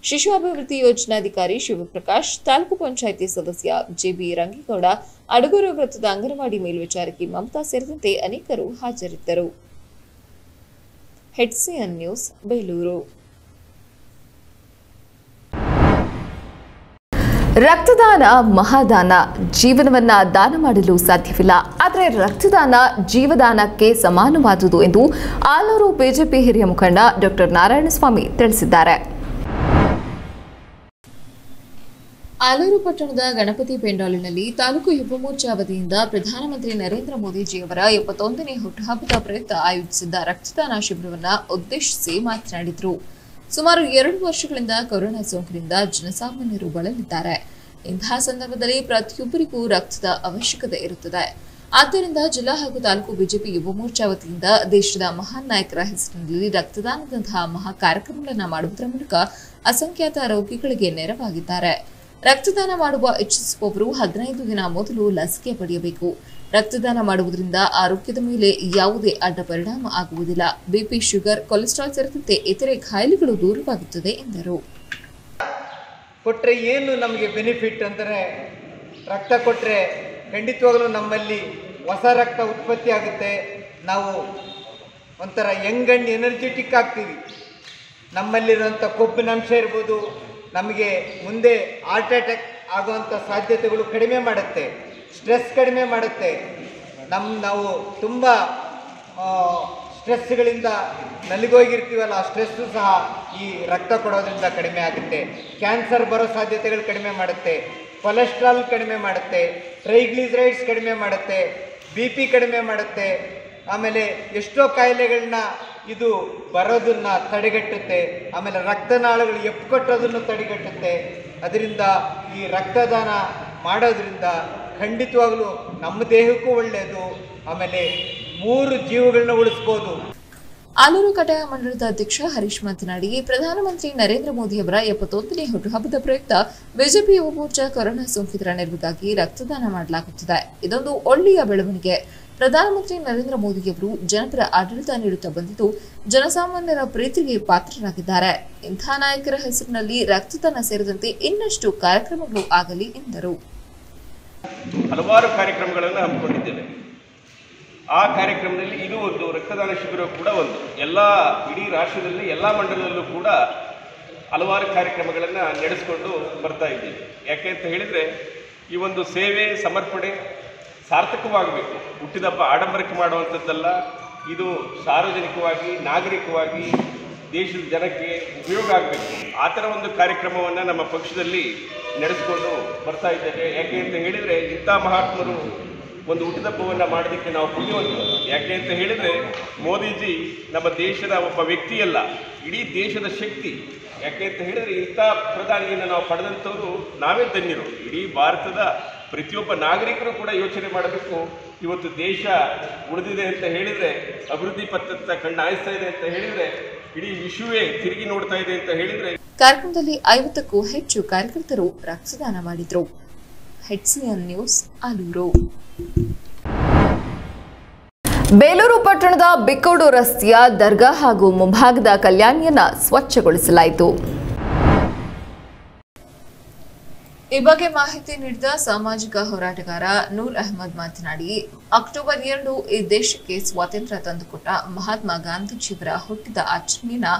ಶಿಶು ಅಭಿವೃದ್ಧಿ ಯೋಜನಾಧಿಕಾರಿ ಶಿವಪ್ರಕಾಶ್, ತಾಲೂಕು ಪಂಚಾಯಿತಿ ಸದಸ್ಯ ಜೆಬಿ ರಂಗೇಗೌಡ, ಅಡಗೂರು ವೃತ್ತದ ಅಂಗನವಾಡಿ ಮೇಲ್ವಿಚಾರಕಿ ಮಮತಾ ಸೇರಿದಂತೆ ಅನೇಕರು ಹಾಜರಿದ್ದರು. HCN news Belur. ರಕ್ತದಾನ ಮಹಾದಾನ. ಜೀವನವನ್ನ ದಾನ ಮಾಡಲು ಸಾಧ್ಯವಿಲ್ಲ, ಆದರೆ ರಕ್ತದಾನ ಜೀವದಾನಕ್ಕೆ ಸಮಾನವಾದುದು ಎಂದು ಆಲೂರು ಬಿಜೆಪಿ ಹಿರಿಯ ಮುಖಂಡ ಡಾಕ್ಟರ್ ನಾರಾಯಣಸ್ವಾಮಿ ತಿಳಿಸಿದ್ದಾರೆ. ಆಲೂರು ಪಟ್ಟಣದ ಗಣಪತಿ ಪೆಂಡಾಲಿನಲ್ಲಿ ತಾಲೂಕು ಯುವ ಮೋರ್ಚಾ ವತಿಯಿಂದ ಪ್ರಧಾನಮಂತ್ರಿ ನರೇಂದ್ರ ಮೋದಿಜಿಯವರ 71ನೇ ಹುಟ್ಟುಹಬ್ಬದ ಪ್ರಯುಕ್ತ ಆಯೋಜಿಸಿದ್ದ ರಕ್ತದಾನ ಶಿಬಿರವನ್ನು ಉದ್ದೇಶಿಸಿ ಮಾತನಾಡಿದರು. ಸುಮಾರು 2 ವರ್ಷಗಳಿಂದ ಕೊರೋನಾ ಸೋಂಕಿನಿಂದ ಜನಸಾಮಾನ್ಯರು ಬಳಲಿದ್ದಾರೆ. ಇಂತಹ ಸಂದರ್ಭದಲ್ಲಿ ಪ್ರತಿಯೊಬ್ಬರಿಗೂ ರಕ್ತದ ಅವಶ್ಯಕತೆ ಇರುತ್ತದೆ. ಆದ್ದರಿಂದ ಜಿಲ್ಲಾ ಹಾಗೂ ತಾಲೂಕು ಬಿಜೆಪಿ ಯುವ ಮೋರ್ಚಾ ವತಿಯಿಂದ ದೇಶದ ಮಹಾನ್ ನಾಯಕರ ಹೆಸರಿನಲ್ಲಿ ರಕ್ತದಾನದಂತಹ ಮಹಾ ಕಾರ್ಯಕ್ರಮಗಳನ್ನು ಮಾಡುವುದರ ಮೂಲಕ ಅಸಂಖ್ಯಾತ ರೋಗಿಗಳಿಗೆ ನೆರವಾಗಿದ್ದಾರೆ. ರಕ್ತದಾನ ಮಾಡುವ ಇಚ್ಛಿಸುವವರು 15 ದಿನ ಮೊದಲು ಲಸಿಕೆ ಪಡೆಯಬೇಕು. ರಕ್ತದಾನ ಮಾಡುವುದರಿಂದ ಆರೋಗ್ಯದ ಮೇಲೆ ಯಾವುದೇ ಅಡ್ಡ ಪರಿಣಾಮ ಆಗುವುದಿಲ್ಲ. ಬಿಪಿ, ಶುಗರ್, ಕೊಲೆಸ್ಟ್ರಾಲ್ ಸೇರಿದಂತೆ ಇತರೆ ಕಾಯಿಲೆಗಳು ದೂರವಾಗುತ್ತದೆ ಎಂದರು. ಕೊಟ್ಟರೆ ಏನು ನಮಗೆ ಬೆನಿಫಿಟ್ ಅಂದರೆ, ರಕ್ತ ಕೊಟ್ಟರೆ ಖಂಡಿತವಾಗಲೂ ನಮ್ಮಲ್ಲಿ ಹೊಸ ರಕ್ತ ಉತ್ಪತ್ತಿ ಆಗುತ್ತೆ. ನಾವು ಒಂಥರ ಯಂಗ್ ಆ್ಯಂಡ್ ಎನರ್ಜೆಟಿಕ್ ಆಗ್ತೀವಿ. ನಮ್ಮಲ್ಲಿರುವಂಥ ಕೊಬ್ಬಿನಂಶ ಇರ್ಬೋದು, ನಮಗೆ ಮುಂದೆ ಹಾರ್ಟ್ ಅಟ್ಯಾಕ್ ಆಗುವಂಥ ಸಾಧ್ಯತೆಗಳು ಕಡಿಮೆ ಮಾಡುತ್ತೆ. ಸ್ಟ್ರೆಸ್ ಕಡಿಮೆ ಮಾಡುತ್ತೆ. ನಾವು ತುಂಬ ಸ್ಟ್ರೆಸ್ಗಳಿಂದ ನಲಿಗೋಗಿರ್ತೀವಲ್ಲ, ಆ ಸ್ಟ್ರೆಸ್ಸು ಸಹ ಈ ರಕ್ತ ಕೊಡೋದ್ರಿಂದ ಕಡಿಮೆ ಆಗುತ್ತೆ. ಕ್ಯಾನ್ಸರ್ ಬರೋ ಸಾಧ್ಯತೆಗಳು ಕಡಿಮೆ ಮಾಡುತ್ತೆ. ಕೊಲೆಸ್ಟ್ರಾಲ್ ಕಡಿಮೆ ಮಾಡುತ್ತೆ. ಟ್ರೈಗ್ಲಿಸರೈಡ್ಸ್ ಕಡಿಮೆ ಮಾಡುತ್ತೆ. BP ಕಡಿಮೆ ಮಾಡುತ್ತೆ. ಆಮೇಲೆ ಎಷ್ಟೋ ಕಾಯಿಲೆಗಳನ್ನ ಇದು ಬರೋದನ್ನು ತಡೆಗಟ್ಟುತ್ತೆ. ಆಮೇಲೆ ರಕ್ತನಾಳಗಳು ಎಪ್ಪುಕಟ್ಟೋದನ್ನು ತಡೆಗಟ್ಟುತ್ತೆ. ಅದರಿಂದ ಈ ರಕ್ತದಾನ ಮಾಡೋದ್ರಿಂದ ಖಂಡಿತವಾಗಲೂ ನಮ್ಮ ದೇಹಕ್ಕೂ ಒಳ್ಳೆಯದು. ಆಮೇಲೆ 3 ಜೀವಗಳನ್ನ ಉಳಿಸ್ಬೋದು. ಆಲೂರು ಕಟಾಯ ಮಂಡಳದ ಅಧ್ಯಕ್ಷ ಹರೀಶ್ ಮಾತನಾಡಿ, ಪ್ರಧಾನಮಂತ್ರಿ ನರೇಂದ್ರ ಮೋದಿಯವರ 71ನೇ ಹುಟ್ಟುಹಬ್ಬದ ಪ್ರಯುಕ್ತ ಬಿಜೆಪಿ ಯುವ ಮೋರ್ಚಾ ಕೊರೋನಾ ಸೋಂಕಿತರ ನೆರವಿಗಾಗಿ ರಕ್ತದಾನ ಮಾಡಲಾಗುತ್ತಿದೆ. ಇದೊಂದು ಒಳ್ಳೆಯ ಬೆಳವಣಿಗೆ. ಪ್ರಧಾನಮಂತ್ರಿ ನರೇಂದ್ರ ಮೋದಿಯವರು ಜನಪರ ಆಡಳಿತ ನೀಡುತ್ತಾ ಬಂದಿದ್ದು ಜನಸಾಮಾನ್ಯರ ಪ್ರೀತಿಗೆ ಪಾತ್ರರಾಗಿದ್ದಾರೆ. ಇಂಥ ನಾಯಕರ ಹೆಸರಿನಲ್ಲಿ ರಕ್ತದಾನ ಸೇರಿದಂತೆ ಇನ್ನಷ್ಟು ಕಾರ್ಯಕ್ರಮಗಳು ಆಗಲಿ ಎಂದರು. ಹಲವಾರು ಕಾರ್ಯಕ್ರಮಗಳನ್ನು ಹಮ್ಮಿಕೊಂಡಿದ್ದೇವೆ. ಆ ಕಾರ್ಯಕ್ರಮದಲ್ಲಿ ಇದು ಒಂದು ರಕ್ತದಾನ ಶಿಬಿರ ಕೂಡ ಒಂದು. ಇಡೀ ರಾಷ್ಟ್ರದಲ್ಲಿ ಎಲ್ಲ ಮಂಡಲದಲ್ಲೂ ಕೂಡ ಹಲವಾರು ಕಾರ್ಯಕ್ರಮಗಳನ್ನು ನಡೆಸಿಕೊಂಡು ಬರ್ತಾ ಇದ್ದೀವಿ. ಯಾಕೆ ಅಂತ ಹೇಳಿದರೆ, ಈ ಒಂದು ಸೇವೆ ಸಮರ್ಪಣೆ ಸಾರ್ಥಕವಾಗಬೇಕು. ಹುಟ್ಟಿದಬ್ಬ ಆಡಂಬರಕ್ಕೆ ಮಾಡುವಂಥದ್ದಲ್ಲ. ಇದು ಸಾರ್ವಜನಿಕವಾಗಿ, ನಾಗರಿಕವಾಗಿ ದೇಶದ ಜನಕ್ಕೆ ಉಪಯೋಗ ಆಗಬೇಕು. ಆ ಥರ ಒಂದು ಕಾರ್ಯಕ್ರಮವನ್ನು ನಮ್ಮ ಪಕ್ಷದಲ್ಲಿ ನಡೆಸಿಕೊಂಡು ಬರ್ತಾ ಇದ್ದೇವೆ. ಯಾಕೆ ಅಂತ ಹೇಳಿದರೆ, ಇಂಥ ಮಹಾತ್ಮರು ಒಂದು ಹುಟ್ಟಿದಬ್ಬವನ್ನು ಮಾಡೋದಕ್ಕೆ ನಾವು ಪುಣ್ಯವಂತರು. ಯಾಕೆ ಅಂತ ಹೇಳಿದರೆ, ಮೋದಿಜಿ ನಮ್ಮ ದೇಶದ ಒಬ್ಬ ವ್ಯಕ್ತಿಯಲ್ಲ, ಇಡೀ ದೇಶದ ಶಕ್ತಿ. ಯಾಕೆ ಅಂತ ಹೇಳಿದರೆ, ಇಂಥ ಪ್ರಧಾನಿಯನ್ನು ನಾವು ಪಡೆದಂಥವರು ನಾವೇ ಧನ್ಯರು. ಇಡೀ ಭಾರತದ ಪ್ರತಿಯೊಬ್ಬ ನಾಗರಿಕರು ಕೂಡ ಯೋಚನೆ ಮಾಡಬೇಕು. ಇವತ್ತು ದೇಶ ಉಳಿದಿದೆ ಅಂತ ಹೇಳಿದರೆ, ಅಭಿವೃದ್ಧಿ ಪಥದತ್ತ ಕಣ್ಣಾಯಿಸ್ತಾ ಇದೆ ಅಂತ ಹೇಳಿದರೆ, ಇಡೀ ವಿಶ್ವವೇ ತಿರುಗಿ ನೋಡ್ತಾ ಇದೆ ಅಂತ ಹೇಳಿದರೆ. ಕಾರ್ಯಕ್ರಮದಲ್ಲಿ 50ಕ್ಕೂ ಹೆಚ್ಚು ಕಾರ್ಯಕರ್ತರು ರಕ್ತದಾನ ಮಾಡಿದರು. HCN news Aluru. ಬೇಲೂರು ಪಟ್ಟಣದ ಬಿಕ್ಕೋಡು ರಸ್ತೆಯ ದರ್ಗಾ ಹಾಗೂ ಮುಂಭಾಗದ ಕಲ್ಯಾಣಿಯನ್ನ ಸ್ವಚ್ಛಗೊಳಿಸಲಾಯಿತು. ಈ ಬಗ್ಗೆ ಮಾಹಿತಿ ನೀಡಿದ ಸಾಮಾಜಿಕ ಹೋರಾಟಗಾರ ನೂರ್ ಅಹಮದ್ ಮಾತನಾಡಿ, ಅಕ್ಟೋಬರ್ 2 ಈ ದೇಶಕ್ಕೆ ಸ್ವಾತಂತ್ರ್ಯ ತಂದುಕೊಟ್ಟ ಮಹಾತ್ಮ ಗಾಂಧೀಜಿಯವರ ಹುಟ್ಟಿದ ಆಚರಣೆಯನ್ನ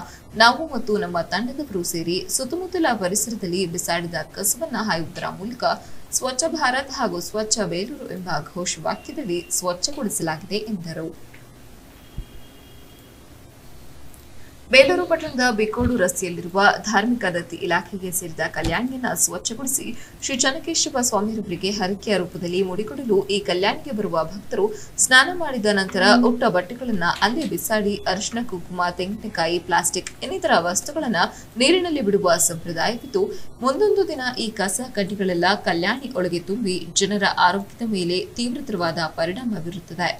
ನಾವು ಮತ್ತು ನಮ್ಮ ತಂಡದವರು ಸೇರಿ ಸುತ್ತಮುತ್ತಲ ಪರಿಸರದಲ್ಲಿ ಬಿಸಾಡಿದ ಕಸವನ್ನ ಹಾಯುವುದರ ಮೂಲಕ ಸ್ವಚ್ಛ ಭಾರತ್ ಹಾಗೂ ಸ್ವಚ್ಛ ಬೇಲೂರು ಎಂಬ ಘೋಷವಾಕ್ಯದಲ್ಲಿ ಸ್ವಚ್ಛಗೊಳಿಸಲಾಗಿದೆ ಎಂದರು. ಬೇಲೂರು ಪಟ್ಟಣದ ಬಿಕೋಡು ರಸ್ತೆಯಲ್ಲಿರುವ ಧಾರ್ಮಿಕ ದತ್ತಿ ಇಲಾಖೆಗೆ ಸೇರಿದ ಕಲ್ಯಾಣಿಯನ್ನ ಸ್ವಚ್ಛಗೊಳಿಸಿ ಶ್ರೀ ಚನ್ನಕೇಶವ ಸ್ವಾಮಿಯವರಿಗೆ ಹರಕೆಯ ರೂಪದಲ್ಲಿ ಮುಡಿಕೊಡಲು ಈ ಕಲ್ಯಾಣಿಗೆ ಬರುವ ಭಕ್ತರು ಸ್ನಾನ ಮಾಡಿದ ನಂತರ ಉಟ್ಟ ಬಟ್ಟೆಗಳನ್ನ ಅಲ್ಲೇ ಬಿಸಾಡಿ ಅರಿಶಿನ, ಕುಂಕುಮ, ತೆಂಗಿನಕಾಯಿ, ಪ್ಲಾಸ್ಟಿಕ್ ಇನ್ನಿತರ ವಸ್ತುಗಳನ್ನ ನೀರಿನಲ್ಲಿ ಬಿಡುವ ಸಂಪ್ರದಾಯವಿದ್ದು, ಮುಂದೊಂದು ದಿನ ಈ ಕಸ ಕಡ್ಡಿಗಳೆಲ್ಲ ಕಲ್ಯಾಣಿ ಒಳಗೆ ತುಂಬಿ ಜನರ ಆರೋಗ್ಯದ ಮೇಲೆ ತೀವ್ರತರವಾದ ಪರಿಣಾಮ ಬೀರುತ್ತದೆ.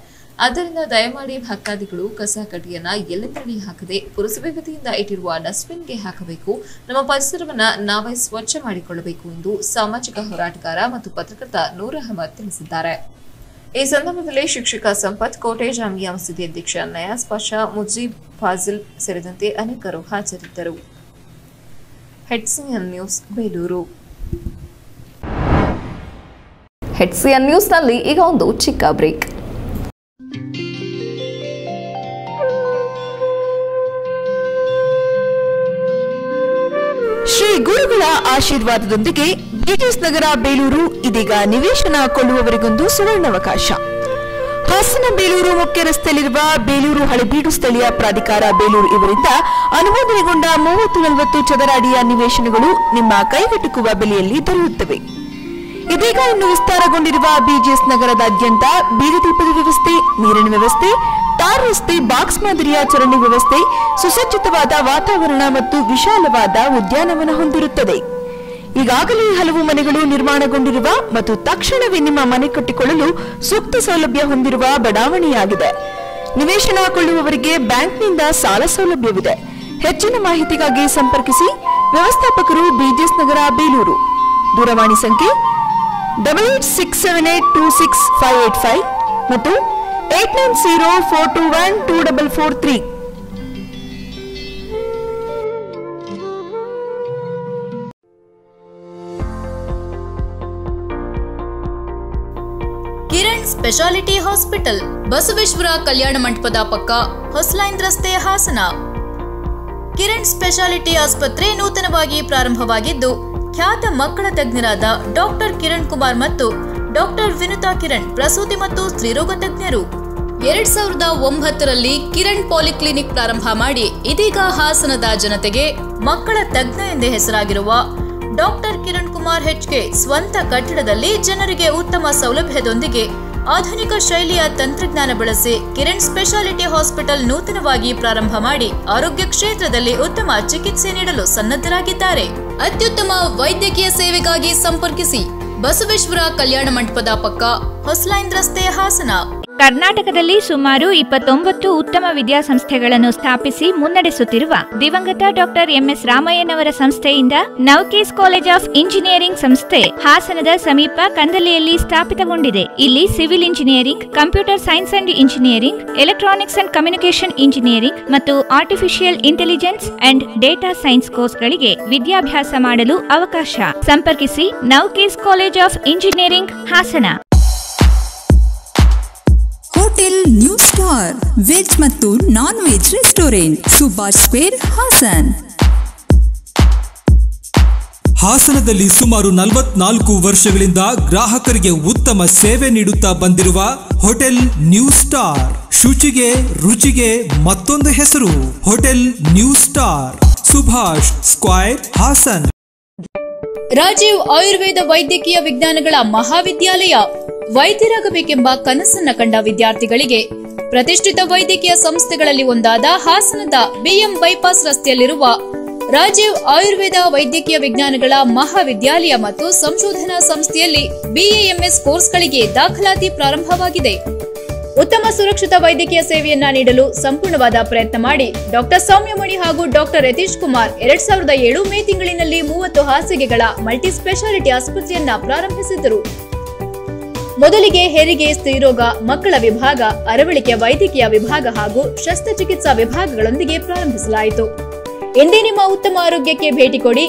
ಆದ್ದರಿಂದ ದಯಮಾಡಿ ಭಕ್ತಾದಿಗಳು ಕಸ ಕಡ್ಡಿಯನ್ನ ಎಲ್ಲೆಂದರಲ್ಲಿ ಹಾಕದೆ ಪುರಸಭೆ ವತಿಯಿಂದ ಇಟ್ಟಿರುವ ಡಸ್ಟ್ಬಿನ್ಗೆ ಹಾಕಬೇಕು. ನಮ್ಮ ಪರಿಸರವನ್ನ ನಾವೇ ಸ್ವಚ್ಛ ಮಾಡಿಕೊಳ್ಳಬೇಕು ಎಂದು ಸಾಮಾಜಿಕ ಹೋರಾಟಗಾರ ಮತ್ತು ಪತ್ರಕರ್ತ ನೂರ್ ಅಹಮದ್ ತಿಳಿಸಿದ್ದಾರೆ. ಈ ಸಂದರ್ಭದಲ್ಲಿ ಶಿಕ್ಷಕ ಸಂಪತ್, ಕೋಟೆ ಜಾಮಿಯಾ ಮಸೀದಿ ಅಧ್ಯಕ್ಷ ನಯಾಜ್ ಪಾಷಾ, ಮುಜೀಬ್ ಫಾಜಿಲ್ ಸೇರಿದಂತೆ ಅನೇಕರು ಹಾಜರಿದ್ದರು. ಹೆಡ್ಸಿಎನ್ ನ್ಯೂಸ್ ಬೇಲೂರು. ಹೆಡ್ಸಿಎನ್ ನ್ಯೂಸ್ನಲ್ಲಿ ಈಗ ಒಂದು ಚಿಕ್ಕ ಬ್ರೇಕ್. ಶ್ರೀ ಗುರುಗಳ ಆಶೀರ್ವಾದದೊಂದಿಗೆ ಬಿಟಿಎಸ್ ನಗರ ಬೇಲೂರು ಇದೀಗ ನಿವೇಶನ ಕೊಳ್ಳುವವರಿಗೊಂದು ಸುವರ್ಣಾವಕಾಶ. ಹಾಸನ ಬೇಲೂರು ಮುಖ್ಯ ರಸ್ತೆಯಲ್ಲಿರುವ ಬೇಲೂರು ಹಳೆಬೀಡು ಸ್ಥಳೀಯ ಪ್ರಾಧಿಕಾರ ಬೇಲೂರು ಇವರಿಂದ ಅನುಮೋದನೆಗೊಂಡ 30-40 ಚದರ ಅಡಿಯ ನಿವೇಶನಗಳು ನಿಮ್ಮ ಕೈಗೆಟುಕುವ ಬೆಲೆಯಲ್ಲಿ ದೊರೆಯುತ್ತವೆ. ಇದೀಗ ಇನ್ನು ವಿಸ್ತಾರಗೊಂಡಿರುವ ಬಿಜಿಎಸ್ ನಗರದಾದ್ಯಂತ ಬೀದಿ ದೀಪದ ವ್ಯವಸ್ಥೆ, ನೀರಿನ ವ್ಯವಸ್ಥೆ, ಟಾರ್ ರಸ್ತೆ, ಬಾಕ್ಸ್ ಮಾದರಿಯ ಚರಂಡಿ ವ್ಯವಸ್ಥೆ, ಸುಸಜ್ಜಿತವಾದ ವಾತಾವರಣ ಮತ್ತು ವಿಶಾಲವಾದ ಉದ್ಯಾನವನ ಹೊಂದಿರುತ್ತದೆ. ಈಗಾಗಲೇ ಹಲವು ಮನೆಗಳು ನಿರ್ಮಾಣಗೊಂಡಿರುವ ಮತ್ತು ತಕ್ಷಣವೇ ನಿಮ್ಮ ಮನೆ ಕಟ್ಟಿಕೊಳ್ಳಲು ಸೂಕ್ತ ಸೌಲಭ್ಯ ಹೊಂದಿರುವ ಬಡಾವಣೆಯಾಗಿದೆ. ನಿವೇಶನ ಕೊಳ್ಳುವವರಿಗೆ ಬ್ಯಾಂಕ್ನಿಂದ ಸಾಲ ಸೌಲಭ್ಯವಿದೆ. ಹೆಚ್ಚಿನ ಮಾಹಿತಿಗಾಗಿ ಸಂಪರ್ಕಿಸಿ. ವ್ಯವಸ್ಥಾಪಕರು ಬಿಜಿಎಸ್ ನಗರ ಬೇಲೂರು. ದೂರವಾಣಿ ಸಂಖ್ಯೆ 8867826585 ಮತ್ತು 8904212443. ಕಿರಣ್ ಸ್ಪೆಷಾಲಿಟಿ ಹಾಸ್ಪಿಟಲ್, ಬಸವೇಶ್ವರ ಕಲ್ಯಾಣ ಮಂಟಪದ ಪಕ್ಕ, ಹೊಸಲೈನ್ ರಸ್ತೆ, ಹಾಸನ. ಕಿರಣ್ ಸ್ಪೆಷಾಲಿಟಿ ಆಸ್ಪತ್ರೆ ನೂತನವಾಗಿ ಪ್ರಾರಂಭವಾಗಿದ್ದು, ಖ್ಯಾತ ಮಕ್ಕಳ ತಜ್ಞರಾದ ಡಾಕ್ಟರ್ ಕಿರಣ್ ಕುಮಾರ್ ಮತ್ತು ಡಾಕ್ಟರ್ ವಿನುತಾ ಕಿರಣ್ ಪ್ರಸೂತಿ ಮತ್ತು ಸ್ತ್ರೀರೋಗ ತಜ್ಞರು. 2009ರಲ್ಲಿ ಕಿರಣ್ ಪಾಲಿಕ್ಲಿನಿಕ್ ಪ್ರಾರಂಭ ಮಾಡಿ ಇದೀಗ ಹಾಸನದ ಜನತೆಗೆ ಮಕ್ಕಳ ತಜ್ಞ ಎಂದೇ ಹೆಸರಾಗಿರುವ ಡಾಕ್ಟರ್ ಕಿರಣ್ ಕುಮಾರ್ HK ಸ್ವಂತ ಕಟ್ಟಡದಲ್ಲಿ ಜನರಿಗೆ ಉತ್ತಮ ಸೌಲಭ್ಯದೊಂದಿಗೆ ಆಧುನಿಕ ಶೈಲಿಯ ತಂತ್ರಜ್ಞಾನ ಬಳಸಿ ಕಿರಣ್ ಸ್ಪೆಷಾಲಿಟಿ ಹಾಸ್ಪಿಟಲ್ ನೂತನವಾಗಿ ಪ್ರಾರಂಭ ಮಾಡಿ ಆರೋಗ್ಯ ಕ್ಷೇತ್ರದಲ್ಲಿ ಉತ್ತಮ ಚಿಕಿತ್ಸೆ ನೀಡಲು ಸನ್ನದ್ಧರಾಗಿದ್ದಾರೆ. ಅತ್ಯುತ್ತಮ ವೈದ್ಯಕೀಯ ಸೇವೆಗಾಗಿ ಸಂಪರ್ಕಿಸಿ. ಬಸವೇಶ್ವರ ಕಲ್ಯಾಣ ಮಂಟಪದ ಪಕ್ಕ, ಹೊಸಲೈನ್ ರಸ್ತೆ, ಹಾಸನ. ಕರ್ನಾಟಕದಲ್ಲಿ ಸುಮಾರು 29 ಉತ್ತಮ ವಿದ್ಯಾಸಂಸ್ಥೆಗಳನ್ನು ಸ್ಥಾಪಿಸಿ ಮುನ್ನಡೆಸುತ್ತಿರುವ ದಿವಂಗತ ಡಾಕ್ಟರ್ MS ರಾಮಯ್ಯನವರ ಸಂಸ್ಥೆಯಿಂದ ನವಕೇಸ್ ಕಾಲೇಜ್ ಆಫ್ ಇಂಜಿನಿಯರಿಂಗ್ ಸಂಸ್ಥೆ ಹಾಸನದ ಸಮೀಪ ಕಂದಲಿಯಲ್ಲಿ ಸ್ಥಾಪಿತಗೊಂಡಿದೆ. ಇಲ್ಲಿ civil engineering, computer science and engineering, electronics and communication engineering ಮತ್ತು artificial intelligence and data science ಕೋರ್ಸ್ಗಳಿಗೆ ವಿದ್ಯಾಭ್ಯಾಸ ಮಾಡಲು ಅವಕಾಶ. ಸಂಪರ್ಕಿಸಿ Navkis college of engineering, Hassan. Hotel new star veg ಮತ್ತು non veg restaurant, Subhash square, Hassan. ಹಾಸನದಲ್ಲಿ ಸುಮಾರು 44 ವರ್ಷಗಳಿಂದ ಗ್ರಾಹಕರಿಗೆ ಉತ್ತಮ ಸೇವೆ ನೀಡುತ್ತಾ ಬಂದಿರುವ ಹೋಟೆಲ್ ನ್ಯೂ ಸ್ಟಾರ್. ಶುಚಿಗೆ ರುಚಿಗೆ ಮತ್ತೊಂದು ಹೆಸರು hotel new star, Subhash square, Hassan. Rajiv Ayurveda ವೈದ್ಯಕೀಯ ವಿಜ್ಞಾನಗಳ ಮಹಾವಿದ್ಯಾಲಯ. ವೈದ್ಯರಾಗಬೇಕೆಂಬ ಕನಸನ್ನ ಕಂಡ ವಿದ್ಯಾರ್ಥಿಗಳಿಗೆ ಪ್ರತಿಷ್ಠಿತ ವೈದ್ಯಕೀಯ ಸಂಸ್ಥೆಗಳಲ್ಲಿ ಒಂದಾದ ಹಾಸನದ BM ಬೈಪಾಸ್ ರಸ್ತೆಯಲ್ಲಿರುವ ರಾಜೀವ್ ಆಯುರ್ವೇದ ವೈದ್ಯಕೀಯ ವಿಜ್ಞಾನಗಳ ಮಹಾವಿದ್ಯಾಲಯ ಮತ್ತು ಸಂಶೋಧನಾ ಸಂಸ್ಥೆಯಲ್ಲಿ BAMS ಕೋರ್ಸ್ಗಳಿಗೆ ದಾಖಲಾತಿ ಪ್ರಾರಂಭವಾಗಿದೆ. ಉತ್ತಮ ಸುರಕ್ಷಿತ ವೈದ್ಯಕೀಯ ಸೇವೆಯನ್ನ ನೀಡಲು ಸಂಪೂರ್ಣವಾದ ಪ್ರಯತ್ನ ಮಾಡಿ ಡಾಕ್ಟರ್ ಸೌಮ್ಯಮಣಿ ಹಾಗೂ ಡಾಕ್ಟರ್ ಯತೀಶ್ ಕುಮಾರ್ 2007 ಮೇ ತಿಂಗಳಿನಲ್ಲಿ 30 ಹಾಸಿಗೆಗಳ ಮಲ್ಟಿ ಸ್ಪೆಷಾಲಿಟಿ ಆಸ್ಪತ್ರೆಯನ್ನ ಪ್ರಾರಂಭಿಸಿದ್ದರು. ಮೊದಲಿಗೆ ಹೆರಿಗೆ, ಸ್ತ್ರೀರೋಗ, ಮಕ್ಕಳ ವಿಭಾಗ, ಅರವಳಿಕೆ ವೈದ್ಯಕೀಯ ವಿಭಾಗ ಹಾಗೂ ಶಸ್ತ್ರಚಿಕಿತ್ಸಾ ವಿಭಾಗಗಳೊಂದಿಗೆ ಪ್ರಾರಂಭಿಸಲಾಯಿತು. ಎಂದೇ ನಿಮ್ಮ ಉತ್ತಮ ಆರೋಗ್ಯಕ್ಕೆ ಭೇಟಿ ಕೊಡಿ.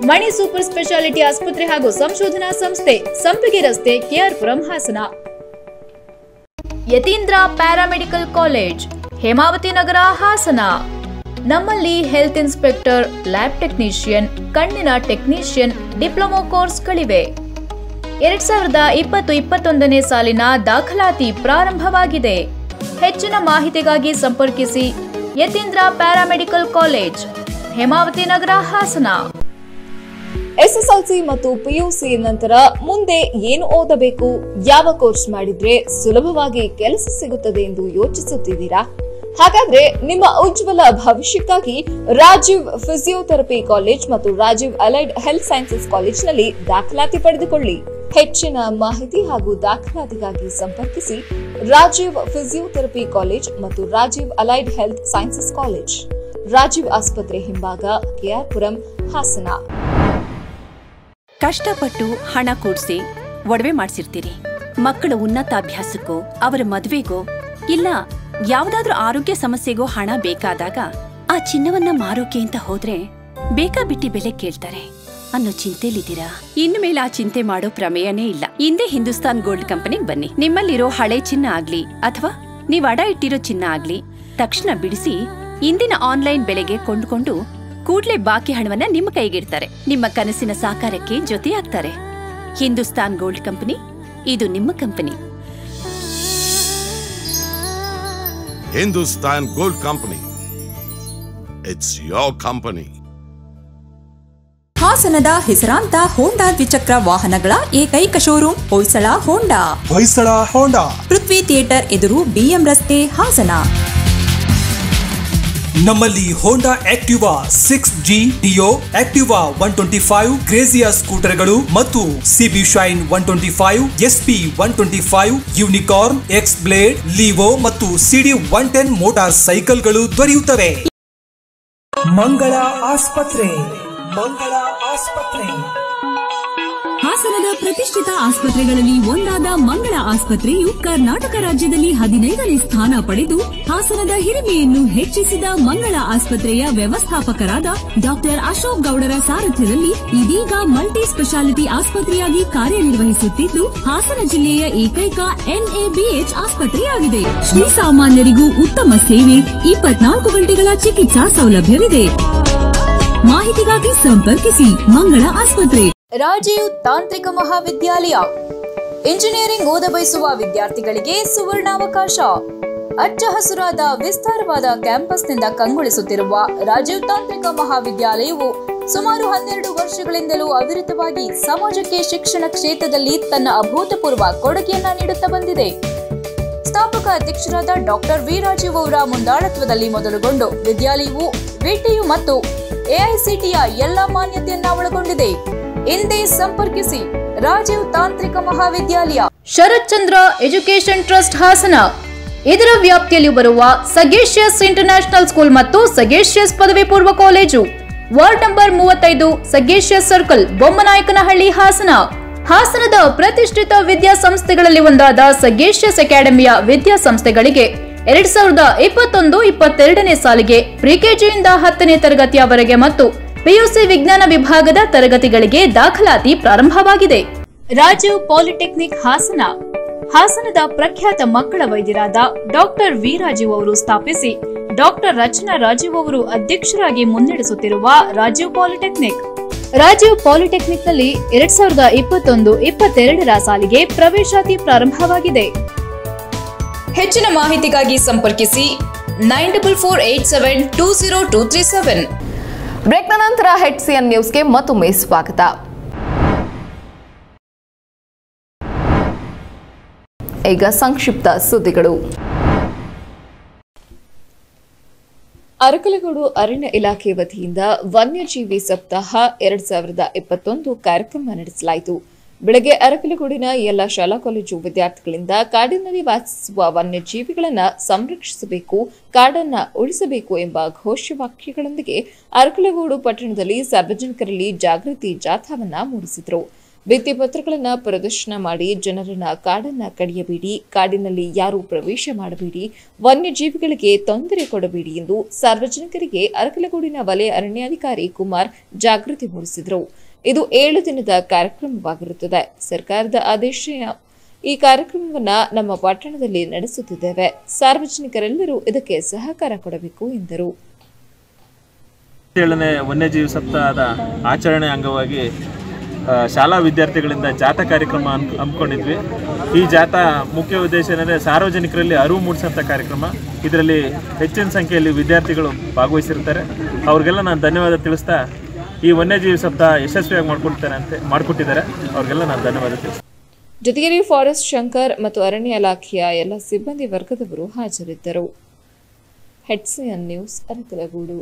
ಮಣಿ ಸೂಪರ್ ಸ್ಪೆಷಾಲಿಟಿ ಆಸ್ಪತ್ರೆ ಹಾಗೂ ಸಂಶೋಧನಾ ಸಂಸ್ಥೆ, ಸಂಪಿಗೆ ರಸ್ತೆ, ಕೆಆರ್ಪುರಂ, ಹಾಸನ. ಯತೀಂದ್ರ ಪ್ಯಾರಾಮೆಡಿಕಲ್ ಕಾಲೇಜ್, ಹೇಮಾವತಿ ನಗರ, ಹಾಸನ. ನಮ್ಮಲ್ಲಿ ಹೆಲ್ತ್ ಇನ್ಸ್ಪೆಕ್ಟರ್, ಲ್ಯಾಬ್ ಟೆಕ್ನಿಷಿಯನ್, ಕಣ್ಣಿನ ಟೆಕ್ನಿಷಿಯನ್ ಡಿಪ್ಲೊಮಾ ಕೋರ್ಸ್ಗಳಿವೆ. 2020-21ನೇ ಸಾಲಿನ ದಾಖಲಾತಿ ಪ್ರಾರಂಭವಾಗಿದೆ. ಹೆಚ್ಚಿನ ಮಾಹಿತಿಗಾಗಿ ಸಂಪರ್ಕಿಸಿ ಯತೀಂದ್ರ ಪ್ಯಾರಾಮೆಡಿಕಲ್ ಕಾಲೇಜ್, ಹೇಮಾವತಿ ನಗರ, ಹಾಸನ. ಎಸ್ಎಸ್ಎಲ್ಸಿ ಮತ್ತು ಪಿಯುಸಿ ನಂತರ ಮುಂದೆ ಏನು ಓದಬೇಕು, ಯಾವ ಕೋರ್ಸ್ ಮಾಡಿದ್ರೆ ಸುಲಭವಾಗಿ ಕೆಲಸ ಸಿಗುತ್ತದೆ ಎಂದು ಯೋಚಿಸುತ್ತಿದ್ದೀರಾ? ಹಾಗಾದ್ರೆ ನಿಮ್ಮ ಉಜ್ವಲ ಭವಿಷ್ಯಕ್ಕಾಗಿ ರಾಜೀವ್ ಫಿಸಿಯೋಥೆರಪಿ ಕಾಲೇಜ್ ಮತ್ತು ರಾಜೀವ್ ಅಲೈಡ್ ಹೆಲ್ತ್ ಸೈನ್ಸಸ್ ಕಾಲೇಜಿನಲ್ಲಿ ದಾಖಲಾತಿ ಪಡೆದುಕೊಳ್ಳಿ. ಹೆಚ್ಚಿನ ಮಾಹಿತಿ ಹಾಗೂ ದಾಖಲಾತಿಗಾಗಿ ಸಂಪರ್ಕಿಸಿ ರಾಜೀವ್ ಫಿಸಿಯೋಥೆರಪಿ ಕಾಲೇಜ್ ಮತ್ತು Rajiv allied health sciences college, Rajiv ಆಸ್ಪತ್ರೆ ಹಿಂಭಾಗ, ಕೆಆರ್ಪುರಂ, ಹಾಸನ. ಕಷ್ಟಪಟ್ಟು ಹಣ ಕೂಡಿಸಿ ಒಡವೆ ಮಾಡಿಸಿರ್ತೀರಿ. ಮಕ್ಕಳ ಉನ್ನತಾಭ್ಯಾಸಕ್ಕೋ ಅವರ ಮದುವೆಗೋ ಇಲ್ಲ ಯಾವುದಾದ್ರೂ ಆರೋಗ್ಯ ಸಮಸ್ಯೆಗೋ ಹಣ ಬೇಕಾದಾಗ ಆ ಚಿನ್ನವನ್ನ ಮಾರೋಕೆ ಅಂತ ಹೋದ್ರೆ ಬೇಕಾಬಿಟ್ಟಿ ಬೆಲೆ ಕೇಳ್ತಾರೆ ಅನ್ನೋ ಚಿಂತೆಲಿದ್ದೀರಾ? ಇನ್ನು ಮೇಲೆ ಆ ಚಿಂತೆ ಮಾಡೋ ಪ್ರಮೇಯನೇ ಇಲ್ಲ. ಹಿಂದೆ ಹಿಂದೂಸ್ತಾನ್ ಗೋಲ್ಡ್ ಕಂಪನಿಗೆ ಬನ್ನಿ. ನಿಮ್ಮಲ್ಲಿರೋ ಹಳೆ ಚಿನ್ನ ಆಗ್ಲಿ ಅಥವಾ ನೀವ್ ಅಡ ಇಟ್ಟಿರೋ ಚಿನ್ನ ಆಗ್ಲಿ ತಕ್ಷಣ ಬಿಡಿಸಿ ಇಂದಿನ ಆನ್ಲೈನ್ ಬೆಲೆಗೆ ಕೊಂಡುಕೊಂಡು ಕೂಡ್ಲೆ ಬಾಕಿ ಹಣವನ್ನ ನಿಮ್ಮ ಕೈಗಿಡ್ತಾರೆ. ನಿಮ್ಮ ಕನಸಿನ ಸಾಕಾರಕ್ಕೆ ಜೊತೆಯಾಗ್ತಾರೆ. ಹಿಂದೂಸ್ತಾನ್ ಗೋಲ್ಡ್ ಕಂಪನಿ, ಇದು ನಿಮ್ಮ company. Hindustan Gold Company. It's your company. ಹಾಸನದ ಹೆಸರಾಂತ ಹೋಂಡಾ ದ್ವಿಚಕ್ರ ವಾಹನಗಳ ಏಕೈಕ showroom Hoysala Honda. Hoysala Honda, Prithvi theatre ಎದುರು, ಬಿಎಂ ರಸ್ತೆ, ಹಾಸನ. ನಮ್ಮಲ್ಲಿ Honda Activa 6G, Dio, Activa 125, Grazia ಸ್ಕೂಟರ್ಗಳು ಮತ್ತು CB Shine 125, SP 125, Unicorn, X Blade, Livo ಮತ್ತು CD 110 ಮೋಟಾರ್ ಸೈಕಲ್ಗಳು ದೊರೆಯುತ್ತವೆ. ಮಂಗಳ ಆಸ್ಪತ್ರೆ, ಮಂಗಳ ಆಸ್ಪತ್ರೆ. ಹಾಸನದ ಪ್ರತಿಷ್ಠಿತ ಆಸ್ಪತ್ರೆಗಳಲ್ಲಿ ಒಂದಾದ ಮಂಗಳ ಆಸ್ಪತ್ರೆಯು ಕರ್ನಾಟಕ ರಾಜ್ಯದಲ್ಲಿ 15ನೇ ಸ್ಥಾನ ಪಡೆದು ಹಾಸನದ ಹಿರಿಮೆಯನ್ನು ಹೆಚ್ಚಿಸಿದ ಮಂಗಳ ಆಸ್ಪತ್ರೆಯ ವ್ಯವಸ್ಥಾಪಕರಾದ ಡಾಕ್ಟರ್ ಅಶೋಕ್ ಗೌಡರ ಸಾರಥ್ಯದಲ್ಲಿ ಇದೀಗ ಮಲ್ಟಿ ಸ್ಪೆಷಾಲಿಟಿ ಆಸ್ಪತ್ರೆಯಾಗಿ ಕಾರ್ಯನಿರ್ವಹಿಸುತ್ತಿದ್ದು ಹಾಸನ ಜಿಲ್ಲೆಯ ಏಕೈಕ NABH ಆಸ್ಪತ್ರೆಯಾಗಿದೆ. ಶ್ರೀಸಾಮಾನ್ಯರಿಗೂ ಉತ್ತಮ ಸೇವೆ, 24 ಗಂಟೆಗಳ ಚಿಕಿತ್ಸಾ ಸೌಲಭ್ಯವಿದೆ. ಮಾಹಿತಿಗಾಗಿ ಸಂಪರ್ಕಿಸಿ ಮಂಗಳ ಆಸ್ಪತ್ರೆ. ರಾಜೀವ್ ತಾಂತ್ರಿಕ ಮಹಾವಿದ್ಯಾಲಯ, ಇಂಜಿನಿಯರಿಂಗ್ ಓದ ಬಯಸುವ ವಿದ್ಯಾರ್ಥಿಗಳಿಗೆ ಸುವರ್ಣಾವಕಾಶ. ಅಚ್ಚ ಹಸುರಾದ ವಿಸ್ತಾರವಾದ ಕ್ಯಾಂಪಸ್ನಿಂದ ಕಂಗೊಳಿಸುತ್ತಿರುವ ರಾಜೀವ್ ತಾಂತ್ರಿಕ ಮಹಾವಿದ್ಯಾಲಯವು ಸುಮಾರು 12 ವರ್ಷಗಳಿಂದಲೂ ಅವಿರತವಾಗಿ ಸಮಾಜಕ್ಕೆ ಶಿಕ್ಷಣ ಕ್ಷೇತ್ರದಲ್ಲಿ ತನ್ನ ಅಭೂತಪೂರ್ವ ಕೊಡುಗೆಯನ್ನ ನೀಡುತ್ತಾ ಬಂದಿದೆ. ಸ್ಥಾಪಕ ಅಧ್ಯಕ್ಷರಾದ ಡಾಕ್ಟರ್ ವಿ ರಾಜೀವ್ ಅವರ ಮುಂದಾಳತ್ವದಲ್ಲಿ ಮೊದಲುಗೊಂಡು ವಿದ್ಯಾಲಯವು ವಿಟಿಯು ಮತ್ತು ಎಐಸಿಟಿಯ ಎಲ್ಲ ಮಾನ್ಯತೆಯನ್ನ ಒಳಗೊಂಡಿದೆ. ಹಿಂದೆ ಸಂಪರ್ಕಿಸಿ ರಾಜೀವ್ ತಾಂತ್ರಿಕ ಮಹಾವಿದ್ಯಾಲಯ, ಶರತ್ ಚಂದ್ರ ಎಜುಕೇಶನ್ ಟ್ರಸ್ಟ್, ಹಾಸನ. ಇದರ ವ್ಯಾಪ್ತಿಯಲ್ಲಿ ಬರುವ ಸಗೇಶಿಯಸ್ ಇಂಟರ್ನ್ಯಾಷನಲ್ ಸ್ಕೂಲ್ ಮತ್ತು ಸಗೇಶಿಯಸ್ ಪದವಿ ಪೂರ್ವ college, ward number 35, Sagacious circle, Bommanayakanahalli, Hassan. ಹಾಸನದ ಪ್ರತಿಷ್ಠಿತ ವಿದ್ಯಾಸಂಸ್ಥೆಗಳಲ್ಲಿ ಒಂದಾದ ಸಗೇಶಿಯಸ್ ಅಕಾಡೆಮಿಯ ವಿದ್ಯಾಸಂಸ್ಥೆಗಳಿಗೆ 2021-22ನೇ ಸಾಲಿಗೆ ಪ್ರಿಕೆಜಿಯಿಂದ 10ನೇ ತರಗತಿಯವರೆಗೆ ಮತ್ತು ಪಿಯುಸಿ ವಿಜ್ಞಾನ ವಿಭಾಗದ ತರಗತಿಗಳಿಗೆ ದಾಖಲಾತಿ ಪ್ರಾರಂಭವಾಗಿದೆ. ರಾಜೀವ್ ಪಾಲಿಟೆಕ್ನಿಕ್, ಹಾಸನ. ಹಾಸನದ ಪ್ರಖ್ಯಾತ ಮಕ್ಕಳ ವೈದ್ಯರಾದ ಡಾಕ್ಟರ್ ವಿ ರಾಜೀವ್ ಅವರು ಸ್ಥಾಪಿಸಿ ಡಾಕ್ಟರ್ ರಚನಾ ರಾಜೀವ್ ಅವರು ಅಧ್ಯಕ್ಷರಾಗಿ ಮುನ್ನಡೆಸುತ್ತಿರುವ ರಾಜೀವ್ ಪಾಲಿಟೆಕ್ನಿಕ್. ರಾಜೀವ್ ಪಾಲಿಟೆಕ್ನಿಕ್ನಲ್ಲಿ 2021-22ರ ಸಾಲಿಗೆ ಪ್ರವೇಶಾತಿ ಪ್ರಾರಂಭವಾಗಿದೆ. ಹೆಚ್ಚಿನ ಮಾಹಿತಿಗಾಗಿ ಸಂಪರ್ಕಿಸಿ 9448720237. ಬ್ರೇಕ್ನ ನಂತರ HCN ನ್ಯೂಸ್ಗೆ ಮತ್ತೊಮ್ಮೆ ಸ್ವಾಗತ. ಈಗ ಸಂಕ್ಷಿಪ್ತ ಸುದ್ದಿಗಳು. ಅರಕಲಗೂಡು ಅರಣ್ಯ ಇಲಾಖೆ ವತಿಯಿಂದ ವನ್ಯಜೀವಿ ಸಪ್ತಾಹ 2021 ಕಾರ್ಯಕ್ರಮ ನಡೆಸಲಾಯಿತು. ಬೆಳಗ್ಗೆ ಅರಕಲಗೂಡಿನ ಎಲ್ಲ ಶಾಲಾ ಕಾಲೇಜು ವಿದ್ಯಾರ್ಥಿಗಳಿಂದ ಕಾಡಿನಲ್ಲಿ ವಾಸಿಸುವ ವನ್ಯಜೀವಿಗಳನ್ನು ಸಂರಕ್ಷಿಸಬೇಕು, ಕಾಡನ್ನು ಉಳಿಸಬೇಕು ಎಂಬ ಘೋಷವಾಕ್ಯಗಳೊಂದಿಗೆ ಅರಕಲಗೂಡು ಪಟ್ಟಣದಲ್ಲಿ ಸಾರ್ವಜನಿಕರಲ್ಲಿ ಜಾಗೃತಿ ಜಾಥಾವನ್ನ ಮೂಡಿಸಿದರು. ಭಿತ್ತಿ ಪತ್ರಗಳನ್ನು ಪ್ರದರ್ಶನ ಮಾಡಿ ಜನರನ್ನ ಕಾಡನ್ನ ಕಡಿಯಬೇಡಿ, ಕಾಡಿನಲ್ಲಿ ಯಾರೂ ಪ್ರವೇಶ ಮಾಡಬೇಡಿ, ವನ್ಯಜೀವಿಗಳಿಗೆ ತೊಂದರೆ ಕೊಡಬೇಡಿ ಎಂದು ಸಾರ್ವಜನಿಕರಿಗೆ ಅರಕಲಗೂಡಿನ ವಲಯ ಅರಣ್ಯಾಧಿಕಾರಿ ಕುಮಾರ್ ಜಾಗೃತಿ ಮೂಡಿಸಿದರು. ಇದು 7 ದಿನದ ಕಾರ್ಯಕ್ರಮವಾಗಿರುತ್ತದೆ. ಸರ್ಕಾರದ ಆದೇಶ ಈ ಕಾರ್ಯಕ್ರಮವನ್ನ ನಮ್ಮ ಪಟ್ಟಣದಲ್ಲಿ ನಡೆಸುತ್ತಿದ್ದೇವೆ. ಸಾರ್ವಜನಿಕರೆಲ್ಲರೂ ಇದಕ್ಕೆ ಸಹಕಾರ ಕೊಡಬೇಕು ಎಂದರು. 7ನೇ ವನ್ಯಜೀವಿ ಸಪ್ತಾಹದ ಆಚರಣೆ ಅಂಗವಾಗಿ ಶಾಲಾ ವಿದ್ಯಾರ್ಥಿಗಳಿಂದ ಜಾಥಾ ಕಾರ್ಯಕ್ರಮ ಹಮ್ಮಿಕೊಂಡಿದ್ವಿ. ಈ ಜಾಥಾ ಮುಖ್ಯ ಉದ್ದೇಶ ಏನಂದರೆ ಸಾರ್ವಜನಿಕರಲ್ಲಿ ಅರಿವು ಮೂಡಿಸುವಂಥ ಕಾರ್ಯಕ್ರಮ. ಇದರಲ್ಲಿ ಹೆಚ್ಚಿನ ಸಂಖ್ಯೆಯಲ್ಲಿ ವಿದ್ಯಾರ್ಥಿಗಳು ಭಾಗವಹಿಸಿರ್ತಾರೆ. ಅವ್ರಿಗೆಲ್ಲ ನಾನು ಧನ್ಯವಾದ ತಿಳಿಸ್ತಾ ಈ ವನ್ಯಜೀವಿ ಸಪ್ತಾಹ ಯಶಸ್ವಿಯಾಗಿ ಮಾಡಿಕೊಟ್ಟಿದ್ದಾರೆ. ಅವ್ರಿಗೆಲ್ಲ ನಾನು ಧನ್ಯವಾದ ತಿಳಿಸ್ತೀನಿ. ಜೊತೆಗೆ ಫಾರೆಸ್ಟ್ ಶಂಕರ್ ಮತ್ತು ಅರಣ್ಯ ಇಲಾಖೆಯ ಎಲ್ಲ ಸಿಬ್ಬಂದಿ ವರ್ಗದವರು ಹಾಜರಿದ್ದರು. HCN news Arkalgud.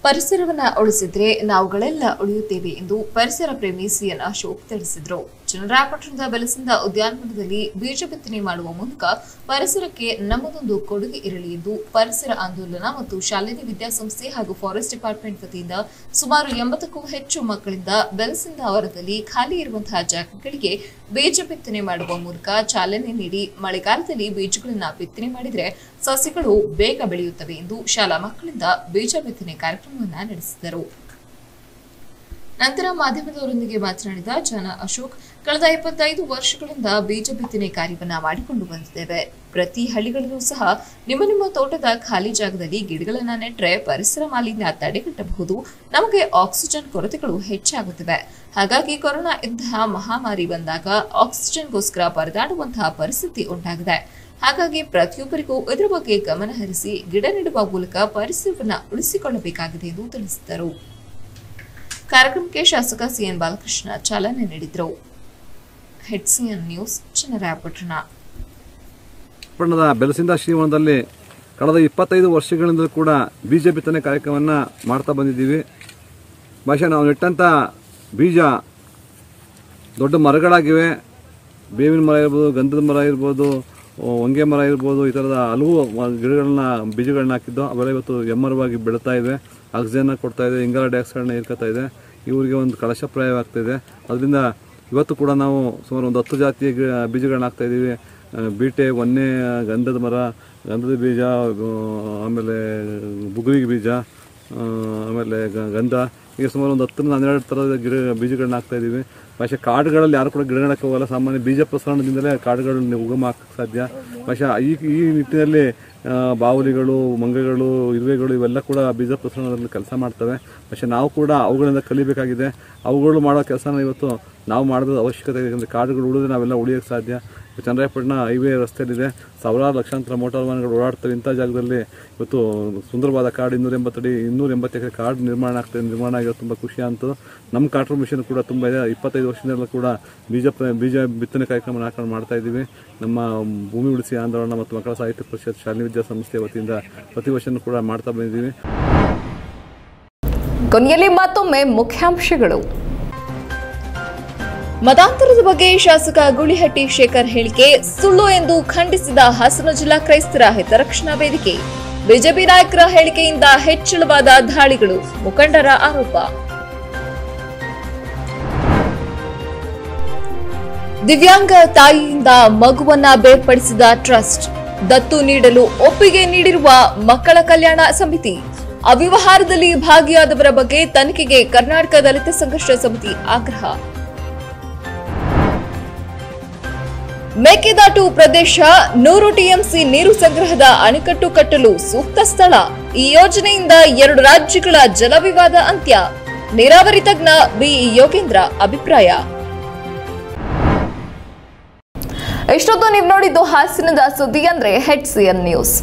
ಪರಿಸರವನ್ನ ಉಳಿಸಿದ್ರೆ ನಾವುಗಳೆಲ್ಲ ಉಳಿಯುತ್ತೇವೆ ಎಂದು ಪರಿಸರ ಪ್ರೇಮಿ ಸಿಎನ್ ಅಶೋಕ್ ತಿಳಿಸಿದರು. ಚನ್ನರಾಯಪಟ್ಟಣದ ಬೆಲಸಿಂದ ಉದ್ಯಾನವನದಲ್ಲಿ ಬೀಜ ಬಿತ್ತನೆ ಮಾಡುವ ಮೂಲಕ ಪರಿಸರಕ್ಕೆ ನಮ್ಮದೊಂದು ಕೊಡುಗೆ ಇರಲಿ ಎಂದು ಪರಿಸರ ಆಂದೋಲನ ಮತ್ತು ಶಾಲೆಯ ವಿದ್ಯಾಸಂಸ್ಥೆ ಹಾಗೂ ಫಾರೆಸ್ಟ್ ಡಿಪಾರ್ಟ್ಮೆಂಟ್ ವತಿಯಿಂದ ಸುಮಾರು 80ಕ್ಕೂ ಹೆಚ್ಚು ಮಕ್ಕಳಿಂದ ಬೆಲಸಿಂದ ಅವರದಲ್ಲಿ ಖಾಲಿ ಇರುವಂತಹ ಜಾಗಗಳಿಗೆ ಬೀಜ ಬಿತ್ತನೆ ಮಾಡುವ ಮೂಲಕ ಚಾಲನೆ ನೀಡಿ ಮಳೆಗಾಲದಲ್ಲಿ ಬೀಜಗಳನ್ನು ಬಿತ್ತನೆ ಮಾಡಿದರೆ ಸಸ್ಯಗಳು ಬೇಗ ಬೆಳೆಯುತ್ತವೆ ಎಂದು ಶಾಲಾ ಮಕ್ಕಳಿಂದ ಬೀಜ ಬಿತ್ತನೆ ಕಾರ್ಯಕ್ರಮವನ್ನು ನಡೆಸಿದರು. ನಂತರ ಮಾಧ್ಯಮದವರೊಂದಿಗೆ ಮಾತನಾಡಿದ ಜನ ಅಶೋಕ್, ಕಳೆದ 25 ವರ್ಷಗಳಿಂದ ಬೀಜ ಬಿತ್ತನೆ ಕಾರ್ಯವನ್ನು ಮಾಡಿಕೊಂಡು ಬಂದಿದ್ದೇವೆ. ಪ್ರತಿ ಹಳ್ಳಿಗಳಲ್ಲೂ ಸಹ ನಿಮ್ಮ ತೋಟದ ಖಾಲಿ ಜಾಗದಲ್ಲಿ ಗಿಡಗಳನ್ನು ನೆಟ್ಟರೆ ಪರಿಸರ ಮಾಲಿನ್ಯ ತಡೆಗಟ್ಟಬಹುದು. ನಮಗೆ ಆಕ್ಸಿಜನ್ ಕೊರತೆಗಳು ಹೆಚ್ಚಾಗುತ್ತಿವೆ. ಹಾಗಾಗಿ ಕೊರೋನಾ ಇಂತಹ ಮಹಾಮಾರಿ ಬಂದಾಗ ಆಕ್ಸಿಜನ್ಗೋಸ್ಕರ ಪರದಾಡುವಂತಹ ಪರಿಸ್ಥಿತಿ ಉಂಟಾಗಿದೆ. ಹಾಗಾಗಿ ಪ್ರತಿಯೊಬ್ಬರಿಗೂ ಇದರ ಬಗ್ಗೆ ಗಮನ ಹರಿಸಿ ಗಿಡ ನೆಡುವ ಮೂಲಕ ಪರಿಸರವನ್ನು ಉಳಿಸಿಕೊಳ್ಳಬೇಕಾಗಿದೆ ಎಂದು ತಿಳಿಸಿದರು. ಕಾರ್ಯಕ್ರಮಕ್ಕೆ ಶಾಸಕ ಸಿಎನ್ ಬಾಲಕೃಷ್ಣ ಚಾಲನೆ ನೀಡಿದರು. HCN news Channarayapatna. ಪಟ್ಟಣದ ಬೆಲಸಿಂದ ಶ್ರೀವನದಲ್ಲಿ ಕಳೆದ 25 ವರ್ಷಗಳಿಂದ ಕೂಡ ಬೀಜ ಬಿತ್ತನೆ ಕಾರ್ಯಕ್ರಮವನ್ನು ಮಾಡ್ತಾ ಬಂದಿದ್ದೀವಿ. ಬಹುಶಃ ನಾವು ನೆಟ್ಟಂಥ ಬೀಜ ದೊಡ್ಡ ಮರಗಳಾಗಿವೆ. ಬೇವಿನ ಮರ ಇರ್ಬೋದು, ಗಂಧದ ಮರ ಇರ್ಬೋದು, ಹೊಂಗೆ ಮರ ಇರ್ಬೋದು, ಈ ಥರದ ಹಲವು ಬೀಜಗಳನ್ನ ಹಾಕಿದ್ದು ಅವೆಲ್ಲ ಇವತ್ತು ಎಮ್ಮರವಾಗಿ ಬೆಳೀತಾ ಇದೆ. ಆಕ್ಸಿಜನ್ ಕೊಡ್ತಾ ಇದೆ, ಇಂಗಾಲ ಡೈಆಕ್ಸೈಡ್ನ ಹೀರ್ಕೊತಾ ಇದೆ. ಇವರಿಗೆ ಒಂದು ಕಳಶಪ್ರಾಯವಾಗ್ತಾಯಿದೆ. ಅದರಿಂದ ಇವತ್ತು ಕೂಡ ನಾವು ಸುಮಾರು ಒಂದು 10 ಜಾತಿಯ ಬೀಜಗಳನ್ನ ಹಾಕ್ತಾಯಿದ್ದೀವಿ. ಬೀಟೆ, ಹೊನ್ನೆ, ಗಂಧದ ಮರ, ಗಂಧದ ಬೀಜ, ಆಮೇಲೆ ಬುಗುರಿಗೆ ಬೀಜ, ಆಮೇಲೆ ಗಂಧ, ಈಗ ಸುಮಾರು ಒಂದು 10-12 ಥರದ ಬೀಜಗಳನ್ನ ಹಾಕ್ತಾಯಿದ್ದೀವಿ. ಬಹುಶಃ ಕಾಡುಗಳಲ್ಲಿ ಯಾರು ಕೂಡ ಗಿಡ ನೆಡಕ್ಕೆ ಹೋಗಲ್ಲ. ಸಾಮಾನ್ಯ ಬೀಜ ಪ್ರಸರಣದಿಂದಲೇ ಕಾಡುಗಳನ್ನ ಉಗಮ ಹಾಕಕ್ಕೆ ಸಾಧ್ಯ. ಬಹುಶಃ ಈ ನಿಟ್ಟಿನಲ್ಲಿ ಬಾವಲಿಗಳು, ಮಂಗಗಳು, ಇರುವೆಗಳು ಇವೆಲ್ಲ ಕೂಡ ಬೀಜ ಪ್ರಸರಣದಲ್ಲಿ ಕೆಲಸ ಮಾಡ್ತವೆ. ಬಹುಶಃ ನಾವು ಕೂಡ ಅವುಗಳಿಂದ ಕಲಿಬೇಕಾಗಿದೆ. ಅವುಗಳು ಮಾಡೋ ಕೆಲಸನ ಇವತ್ತು ನಾವು ಮಾಡೋದು ಅವಶ್ಯಕತೆ ಇದೆ. ಯಾಕಂದರೆ ಕಾಡುಗಳು ಉಳಿದ್ರೆ ನಾವೆಲ್ಲ ಉಳಿಯೋಕ್ಕೆ ಸಾಧ್ಯ. ಚನ್ನರಾಯಪಟ್ಟಣ ಹೈವೇ ರಸ್ತೆಯಲ್ಲಿದೆ. ಸಾವಿರಾರು ಲಕ್ಷಾಂತರ ಮೋಟಾರ್ ವಾಹನಗಳು ಓಡಾಡ್ತವೆ. ಇಂಥ ಜಾಗದಲ್ಲಿ ಇವತ್ತು ಸುಂದರವಾದ ಕಾಡು 280 ಎಕರೆ ಕಾಡು ನಿರ್ಮಾಣ ಆಗಿರೋದು ತುಂಬ ಖುಷಿ ಅಂತ. ನಮ್ಮ ಕಾಂಟ್ರಿಬ್ಯೂಷನ್ ಕೂಡ ತುಂಬ ಇದೆ. 25 ವರ್ಷದಿಂದಲೂ ಕೂಡ ಬೀಜ ಬಿತ್ತನೆ ಕಾರ್ಯಕ್ರಮ ಹಾಕೊಂಡು ಮಾಡ್ತಾ ಇದ್ದೀವಿ. ನಮ್ಮ ಭೂಮಿ ಉಳಿಸಿ ಆಂದೋಲನ ಮತ್ತು ಮಕ್ಕಳ ಸಾಹಿತ್ಯ ಪರಿಷತ್ ಶಾಲೆ ವಿದ್ಯಾಸಂಸ್ಥೆ ವತಿಯಿಂದ ಪ್ರತಿ ವರ್ಷನೂ ಕೂಡ ಮಾಡ್ತಾ ಬಂದಿದ್ದೀವಿ. ಕೊನೆಯಲ್ಲಿ ಮತ್ತೊಮ್ಮೆ ಮುಖ್ಯಾಂಶಗಳು. ಮತಾಂತರದ ಬಗ್ಗೆ ಶಾಸಕ ಗುಳಿಹಟ್ಟಿ ಶೇಖರ್ ಹೇಳಿಕೆ ಸುಳ್ಳು ಎಂದು ಖಂಡಿಸಿದ ಹಾಸನ ಜಿಲ್ಲಾ ಕ್ರೈಸ್ತರ ಹಿತರಕ್ಷಣಾ ವೇದಿಕೆ. ಬಿಜೆಪಿ ನಾಯಕರ ಹೇಳಿಕೆಯಿಂದ ಹೆಚ್ಚಳವಾದ ದಾಳಿಗಳು, ಮುಖಂಡರ ಆರೋಪ. ದಿವ್ಯಾಂಗ ತಾಯಿಯಿಂದ ಮಗುವನ್ನ ಬೇರ್ಪಡಿಸಿದ ಟ್ರಸ್ಟ್, ದತ್ತು ನೀಡಲು ಒಪ್ಪಿಗೆ ನೀಡಿರುವ ಮಕ್ಕಳ ಕಲ್ಯಾಣ ಸಮಿತಿ. ಅವ್ಯವಹಾರದಲ್ಲಿ ಭಾಗಿಯಾದವರ ಬಗ್ಗೆ ತನಿಖೆಗೆ ಕರ್ನಾಟಕ ದಲಿತ ಸಂಘರ್ಷ ಸಮಿತಿ ಆಗ್ರಹ. ಮೇಕೆದಾಟು ಪ್ರದೇಶ 100 ಟಿಎಂಸಿ ನೀರು ಸಂಗ್ರಹದ ಅಣೆಕಟ್ಟು ಕಟ್ಟಲು ಸೂಕ್ತ ಸ್ಥಳ. ಈ ಯೋಜನೆಯಿಂದ 2 ರಾಜ್ಯಗಳ ಜಲ ವಿವಾದ ಅಂತ್ಯ. ನೀರಾವರಿ ತಜ್ಞ ಬಿಇ ಯೋಗೇಂದ್ರ ಅಭಿಪ್ರಾಯ. ಇಷ್ಟೊತ್ತು ನೀವು ನೋಡಿದ್ದು ಹಾಸನದ ಸುದ್ದಿ ಅಂದ್ರೆ HCN ನ್ಯೂಸ್.